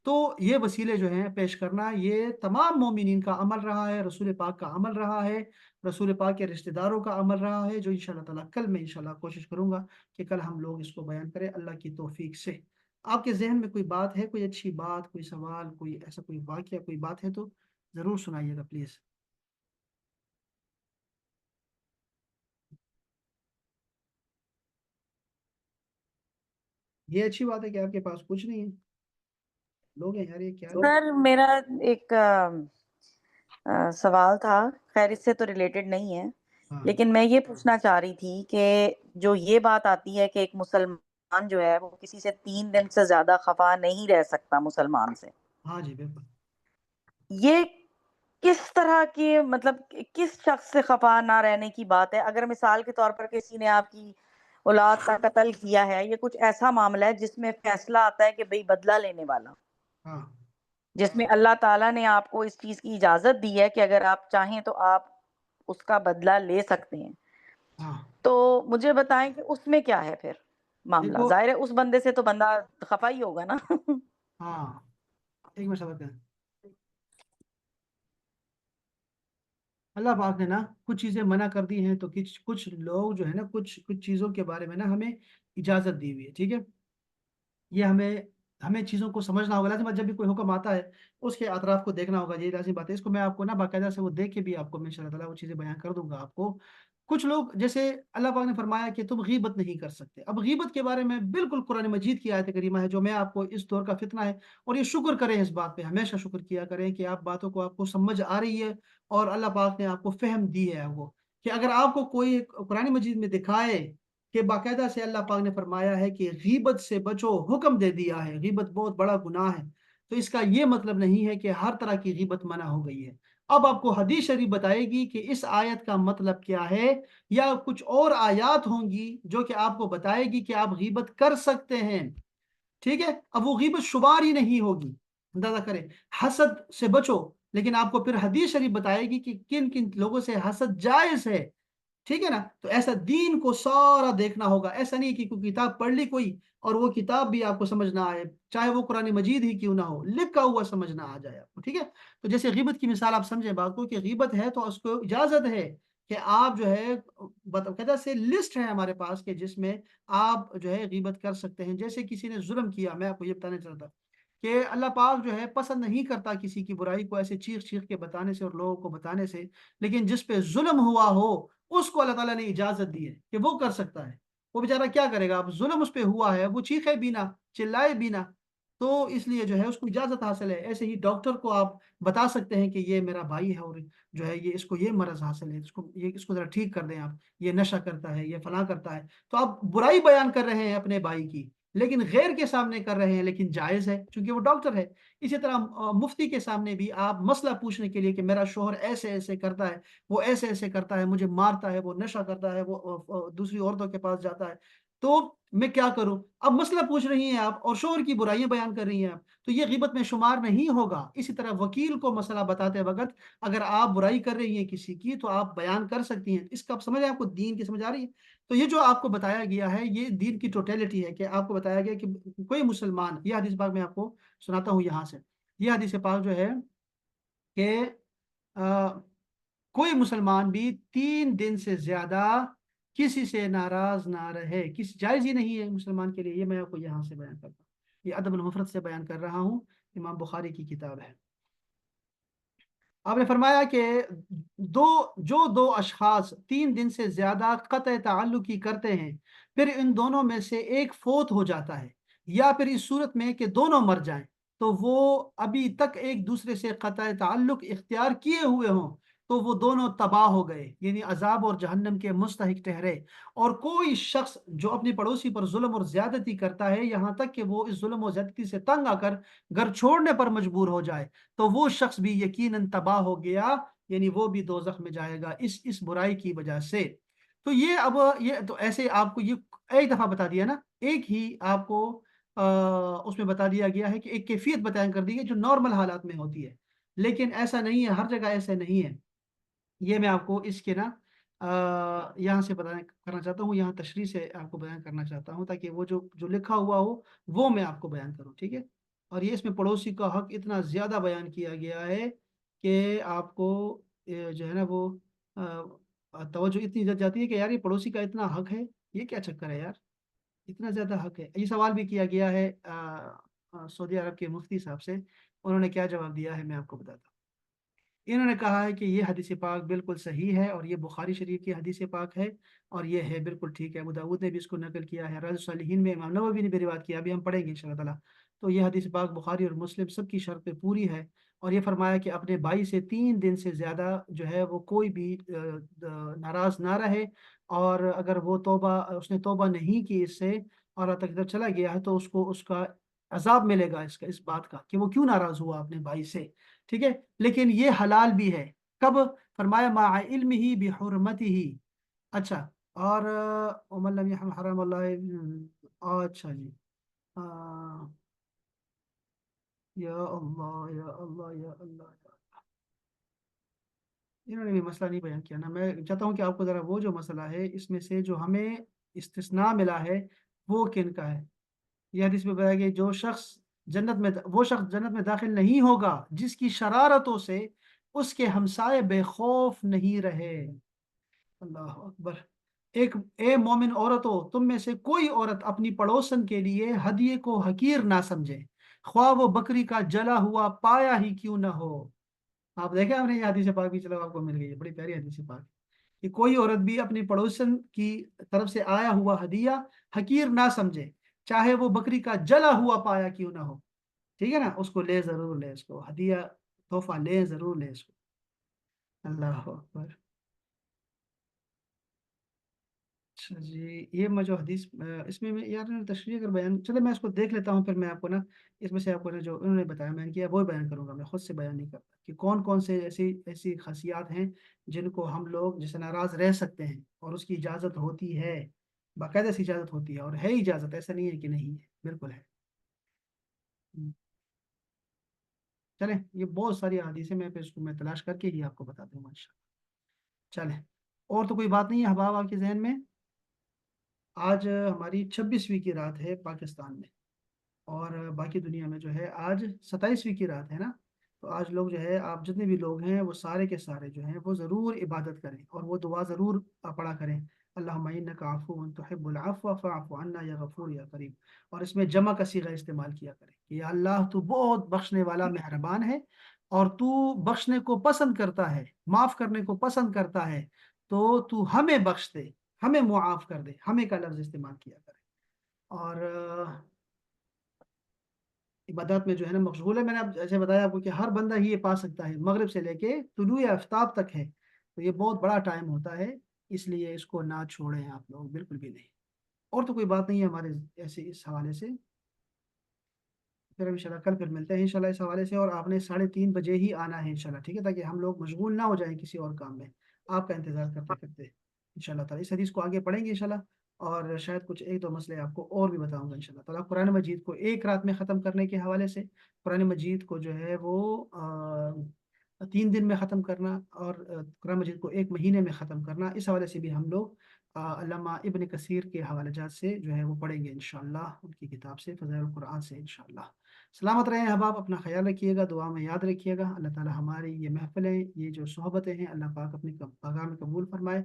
تو یہ وسیلے جو ہیں پیش کرنا، یہ تمام مومنین کا عمل رہا ہے، رسول پاک کا عمل رہا ہے، رسول پاک کے رشتہ داروں کا عمل رہا ہے، جو انشاءاللہ تعالیٰ کل میں انشاءاللہ کوشش کروں گا کہ کل ہم لوگ اس کو بیان کریں اللہ کی توفیق سے۔ آپ کے ذہن میں کوئی بات ہے، کوئی اچھی بات، کوئی سوال، کوئی ایسا کوئی واقعہ، کوئی بات ہے تو ضرور سنائیے گا پلیز۔ یہ اچھی بات ہے کہ آپ کے پاس کچھ نہیں ہے، لوگ ہیں یار، یہ کیا ہے؟ سر میرا ایک سوال تھا، خیر اس سے تو ریلیٹڈ نہیں ہے، ہاں لیکن میں یہ پوچھنا چاہ رہی تھی کہ جو یہ بات آتی ہے کہ ایک مسلمان جو ہے وہ کسی سے 3 دن سے زیادہ خفا نہیں رہ سکتا مسلمان سے، ہاں جی بالکل۔ یہ کس طرح کی مطلب کس شخص سے خفا نہ رہنے کی بات ہے؟ اگر مثال کے طور پر کسی نے آپ کی اولاد کا قتل کیا ہے، یہ کچھ ایسا معاملہ ہے جس میں فیصلہ آتا ہے کہ بھئی بدلہ لینے والا، ہاں جس میں اللہ تعالیٰ نے آپ کو اس چیز کی اجازت دی ہے کہ اگر آپ چاہیں تو آپ اس کا بدلہ لے سکتے ہیں، ہاں تو مجھے بتائیں کہ اس میں کیا ہے پھر معاملہ؟ دیکھو، ظاہر ہے اس بندے سے تو بندہ خفا ہی ہوگا نا۔ ہاں ایک منٹ صبر کریں۔ اللہ پاک نے نا کچھ چیزیں منع کر دی ہیں، تو کچھ کچھ لوگ جو ہے نا کچھ کچھ چیزوں کے بارے میں نا ہمیں اجازت دی ہوئی ہے، ٹھیک ہے؟ یہ ہمیں ہمیں چیزوں کو سمجھنا ہوگا، لازم ہے جب بھی کوئی حکم آتا ہے اس کے اطراف کو دیکھنا ہوگا، یہ لازم بات ہے، اس کو میں آپ کو نا باقاعدہ سے وہ دیکھ کے بھی آپ کو میں انشاء اللہ تعالیٰ وہ چیزیں بیان کر دوں گا آپ کو۔ کچھ لوگ جیسے اللہ پاک نے فرمایا کہ تم غیبت نہیں کر سکتے، اب غیبت کے بارے میں بالکل قرآن مجید کی آیت کریمہ ہے جو میں آپ کو اس دور کا فتنہ ہے، اور یہ شکر کریں اس بات پہ، ہمیشہ شکر کیا کریں کہ آپ باتوں کو آپ کو سمجھ آ رہی ہے، اور اللہ پاک نے آپ کو فہم دی ہے وہ، کہ اگر آپ کو کوئی قرآن مجید میں دکھائے کہ باقاعدہ سے اللہ پاک نے فرمایا ہے کہ غیبت سے بچو، حکم دے دیا ہے، غیبت بہت بڑا گناہ ہے، تو اس کا یہ مطلب نہیں ہے کہ ہر طرح کی غیبت منع ہو گئی ہے۔ اب آپ کو حدیث شریف بتائے گی کہ اس آیت کا مطلب کیا ہے، یا کچھ اور آیات ہوں گی جو کہ آپ کو بتائے گی کہ آپ غیبت کر سکتے ہیں، ٹھیک ہے؟ اب وہ غیبت شمار ہی نہیں ہوگی، اندازہ کریں۔ حسد سے بچو، لیکن آپ کو پھر حدیث شریف بتائے گی کہ کن کن لوگوں سے حسد جائز ہے، ٹھیک ہے نا؟ تو ایسا دین کو سارا دیکھنا ہوگا، ایسا نہیں کہ کوئی کتاب پڑھ لی کوئی اور وہ کتاب بھی آپ کو سمجھ نہ آئے، چاہے وہ قرآن مجید ہی کیوں نہ ہو، لکھا ہوا سمجھ نہ آ جائے آپ کو، ٹھیک ہے؟ تو جیسے غیبت کی مثال آپ سمجھیں بات کو، کہ غیبت ہے تو اس کو اجازت ہے کہ آپ جو ہے باقاعدہ سے لسٹ ہے ہمارے پاس کہ جس میں آپ جو ہے غیبت کر سکتے ہیں۔ جیسے کسی نے ظلم کیا، میں آپ کو یہ بتانا چاہتا کہ اللہ پاک جو ہے پسند نہیں کرتا کسی کی برائی کو ایسے چیخ چیخ کے بتانے سے اور لوگوں کو بتانے سے، لیکن جس پہ ظلم ہوا ہو اس کو اللہ تعالیٰ نے اجازت دی ہے کہ وہ کر سکتا ہے۔ وہ بیچارہ کیا کرے گا، اب ظلم اس پہ ہوا ہے، وہ چیخے بھی نہ، چلائے بھی نہ، تو اس لیے جو ہے اس کو اجازت حاصل ہے۔ ایسے ہی ڈاکٹر کو آپ بتا سکتے ہیں کہ یہ میرا بھائی ہے اور جو ہے یہ اس کو یہ مرض حاصل ہے، اس کو ذرا ٹھیک کر دیں آپ، یہ نشہ کرتا ہے، یہ فلاں کرتا ہے، تو آپ برائی بیان کر رہے ہیں اپنے بھائی کی، لیکن غیر کے سامنے کر رہے ہیں، لیکن جائز ہے چونکہ وہ ڈاکٹر ہے۔ اسی طرح مفتی کے سامنے بھی آپ مسئلہ پوچھنے کے لیے کہ میرا شوہر ایسے ایسے کرتا ہے، وہ ایسے ایسے کرتا ہے، مجھے مارتا ہے، وہ نشہ کرتا ہے، وہ دوسری عورتوں کے پاس جاتا ہے، تو میں کیا کروں؟ اب مسئلہ پوچھ رہی ہیں آپ اور شوہر کی برائیاں بیان کر رہی ہیں آپ، تو یہ غیبت میں شمار نہیں ہوگا۔ اسی طرح وکیل کو مسئلہ بتاتے وقت اگر آپ برائی کر رہی ہیں کسی کی تو آپ بیان کر سکتی ہیں، اس کا آپ سمجھ، آپ کو دین کی سمجھ آ رہی ہے؟ تو یہ جو آپ کو بتایا گیا ہے یہ دین کی ٹوٹیلٹی ہے، کہ آپ کو بتایا گیا کہ کوئی مسلمان، یہ حدیث پاک میں آپ کو سناتا ہوں یہاں سے، یہ حدیث پاک جو ہے کہ کوئی مسلمان بھی 3 دن سے زیادہ کسی سے ناراض نہ رہے، کسی جائز ہی نہیں ہے مسلمان کے لیے، یہ میں آپ کو یہاں سے بیان کرتا ہوں، یہ ادب المفرد سے بیان کر رہا ہوں، امام بخاری کی کتاب ہے۔ آپ نے فرمایا کہ دو اشخاص 3 دن سے زیادہ قطع تعلقی کرتے ہیں، پھر ان دونوں میں سے ایک فوت ہو جاتا ہے، یا پھر اس صورت میں کہ دونوں مر جائیں، تو وہ ابھی تک ایک دوسرے سے قطع تعلق اختیار کیے ہوئے ہوں، تو وہ دونوں تباہ ہو گئے، یعنی عذاب اور جہنم کے مستحق ٹھہرے۔ اور کوئی شخص جو اپنی پڑوسی پر ظلم اور زیادتی کرتا ہے یہاں تک کہ وہ اس ظلم اور زیادتی سے تنگ آ کر گھر چھوڑنے پر مجبور ہو جائے، تو وہ شخص بھی یقیناً تباہ ہو گیا، یعنی وہ بھی دوزخ میں جائے گا اس برائی کی وجہ سے۔ تو یہ اب یہ تو ایسے آپ کو یہ ایک دفعہ بتا دیا نا، ایک ہی آپ کو اس میں بتا دیا گیا ہے کہ ایک کیفیت بیان کر دی گئی جو نارمل حالات میں ہوتی ہے، لیکن ایسا نہیں ہے، ہر جگہ ایسا نہیں ہے۔ یہ میں آپ کو اس کے نا یہاں سے بیان کرنا چاہتا ہوں، یہاں تشریح سے آپ کو بیان کرنا چاہتا ہوں تاکہ وہ جو لکھا ہوا ہو وہ میں آپ کو بیان کروں، ٹھیک ہے۔ اور یہ اس میں پڑوسی کا حق اتنا زیادہ بیان کیا گیا ہے کہ آپ کو جو ہے نا وہ توجہ اتنی جت جاتی ہے کہ یار یہ پڑوسی کا اتنا حق ہے، یہ کیا چکر ہے یار، اتنا زیادہ حق ہے۔ یہ سوال بھی کیا گیا ہے سعودی عرب کے مفتی صاحب سے، انہوں نے کیا جواب دیا ہے میں آپ کو بتاتا ہوں۔ انہوں نے کہا ہے کہ یہ حدیث پاک بالکل صحیح ہے اور یہ بخاری شریف کی حدیث پاک ہے، اور یہ ہے بالکل ٹھیک ہے۔ ابو داؤد نے بھی اس کو نقل کیا ہے، ریاض الصالحین میں امام نووی نے بھی روایت کیا، ابھی ہم پڑھیں گے انشاءاللہ تعالیٰ۔ تو یہ حدیث پاک بخاری اور مسلم سب کی شرط پہ پوری ہے، اور یہ فرمایا کہ اپنے بھائی سے 3 دن سے زیادہ جو ہے وہ کوئی بھی ناراض نہ رہے، اور اگر وہ اس نے توبہ نہیں کی اس سے اور اللہ تک چلا گیا ہے تو اس کا عذاب ملے گا اس بات کا کہ وہ کیوں ناراض ہوا اپنے بھائی سے، ٹھیک ہے۔ لیکن یہ حلال بھی ہے، کب؟ فرمایا مع علم ہی بحرمتی ہی، اچھا۔ اور ومن لم يحرم حرام اللہ، اچھا جی، آ، یا اللہ یا اللہ یا اللہ یا اللہ۔ انہوں نے بھی مسئلہ نہیں بیان کیا نا، میں چاہتا ہوں کہ آپ کو ذرا وہ جو مسئلہ ہے اس میں سے جو ہمیں استثناء ملا ہے وہ کن کا ہے۔ یہ حدیث میں بتایا کہ وہ شخص جنت میں داخل نہیں ہوگا جس کی شرارتوں سے اس کے ہمسائے بے خوف نہیں رہے۔ اللہ اکبر۔ اے مومن عورتوں، تم میں سے کوئی عورت اپنی پڑوسن کے لیے ہدیے کو حقیر نہ سمجھے، خواہ وہ بکری کا جلا ہوا پایا ہی کیوں نہ ہو۔ آپ دیکھیں، ہم نے یہ حدیث پاک بھی چلو آپ کو مل گئی ہے، بڑی پیاری حدیث پاک کہ کوئی عورت بھی اپنی پڑوسن کی طرف سے آیا ہوا ہدیہ حقیر نہ سمجھے، چاہے وہ بکری کا جلا ہوا پایا کیوں نہ ہو، ٹھیک ہے نا، اس کو لے، ضرور لے، اس کو ہدیہ تحفہ لے، ضرور لے اس کو۔ اللہ اکبر۔ اچھا جی، یہ میں جو حدیث اس میں یار تشریح اگر بیان، چلے میں اس کو دیکھ لیتا ہوں، پھر میں آپ کو نا اس میں سے آپ کو نا جو انہوں نے بتایا میں نے کیا وہ بیان کروں گا، میں خود سے بیان نہیں کرتا کہ کون کون سے ایسی خاصیات ہیں جن کو ہم لوگ جس سے ناراض رہ سکتے ہیں، اور اس کی اجازت ہوتی ہے، باقاعدہ سے اجازت ہوتی ہے، اور ہے اجازت، ایسا نہیں ہے کہ نہیں ہے، بالکل ہے۔ ہم، چلیں یہ بہت ساری حدیث ہیں، میں پھر اس کو میں تلاش کر کے ہی آپ کو بتا دوں گا انشاءاللہ۔ چلیں، اور تو کوئی بات نہیں ہے احباب آپ کے ذہن میں؟ آج ہماری 26ویں کی رات ہے پاکستان میں، اور باقی دنیا میں جو ہے آج 27ویں کی رات ہے نا۔ تو آج لوگ جو ہے، آپ جتنے بھی لوگ ہیں وہ سارے کے سارے جو ہیں وہ ضرور عبادت کریں، اور وہ دعا ضرور پڑھا کریں، اللہم انک عفو تحب العفو فاعف عنا یا غفور یا کریم۔ اور اس میں جمع کا صیغہ استعمال کیا کریں کہ یا اللہ تو بہت بخشنے والا مہربان ہے، اور تو بخشنے کو پسند کرتا ہے، معاف کرنے کو پسند کرتا ہے، تو ہمیں بخش دے، ہمیں معاف کر دے، ہمیں کا لفظ استعمال کیا کرے۔ اور عبادات میں جو ہے نا مشغول ہے، میں نے اب جیسے بتایا آپ کو کہ ہر بندہ ہی یہ پا سکتا ہے، مغرب سے لے کے طلوع آفتاب تک ہے، تو یہ بہت بڑا ٹائم ہوتا ہے، اس لیے اس کو نہ چھوڑیں آپ لوگ، بالکل بھی نہیں۔ اور تو کوئی بات نہیں ہے ہمارے ایسے اس حوالے سے، پھر انشاءاللہ کل پھر ملتے ہیں انشاءاللہ اس حوالے سے، اور آپ نے 3:30 بجے ہی آنا ہے انشاءاللہ، ٹھیک ہے، تاکہ ہم لوگ مشغول نہ ہو جائیں کسی اور کام میں آپ کا انتظار کرتے کرتے انشاءاللہ تعالیٰ۔ اس حدیث کو آگے پڑھیں گے انشاءاللہ، اور شاید کچھ ایک دو مسئلے آپ کو اور بھی بتاؤں گا انشاءاللہ تعالیٰ۔ قرآن مجید کو ایک رات میں ختم کرنے کے حوالے سے، قرآن مجید کو جو ہے وہ 3 دن میں ختم کرنا، اور قرآن مجید کو 1 مہینے میں ختم کرنا، اس حوالے سے بھی ہم لوگ علامہ ابن کثیر کے حوالے جات سے جو ہے وہ پڑھیں گے انشاءاللہ، ان کی کتاب سے فضائل القرآن سے انشاءاللہ۔ سلامت رہیں احباب، اپنا خیال رکھیے گا، دعا میں یاد رکھیے گا۔ اللہ تعالی ہماری یہ محفلیں، یہ جو صحبتیں ہیں، اللہ پاک اپنی بارگاہ میں قبول فرمائے،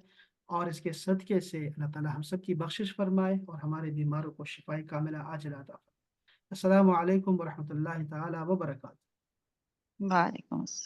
اور اس کے صدقے سے اللہ تعالی ہم سب کی بخشش فرمائے، اور ہمارے بیماروں کو شفائے کاملہ عاجلہ عطا فرمائے۔ السلام علیکم ورحمۃ اللہ تعالی وبرکاتہ۔ وعلیکم السلام۔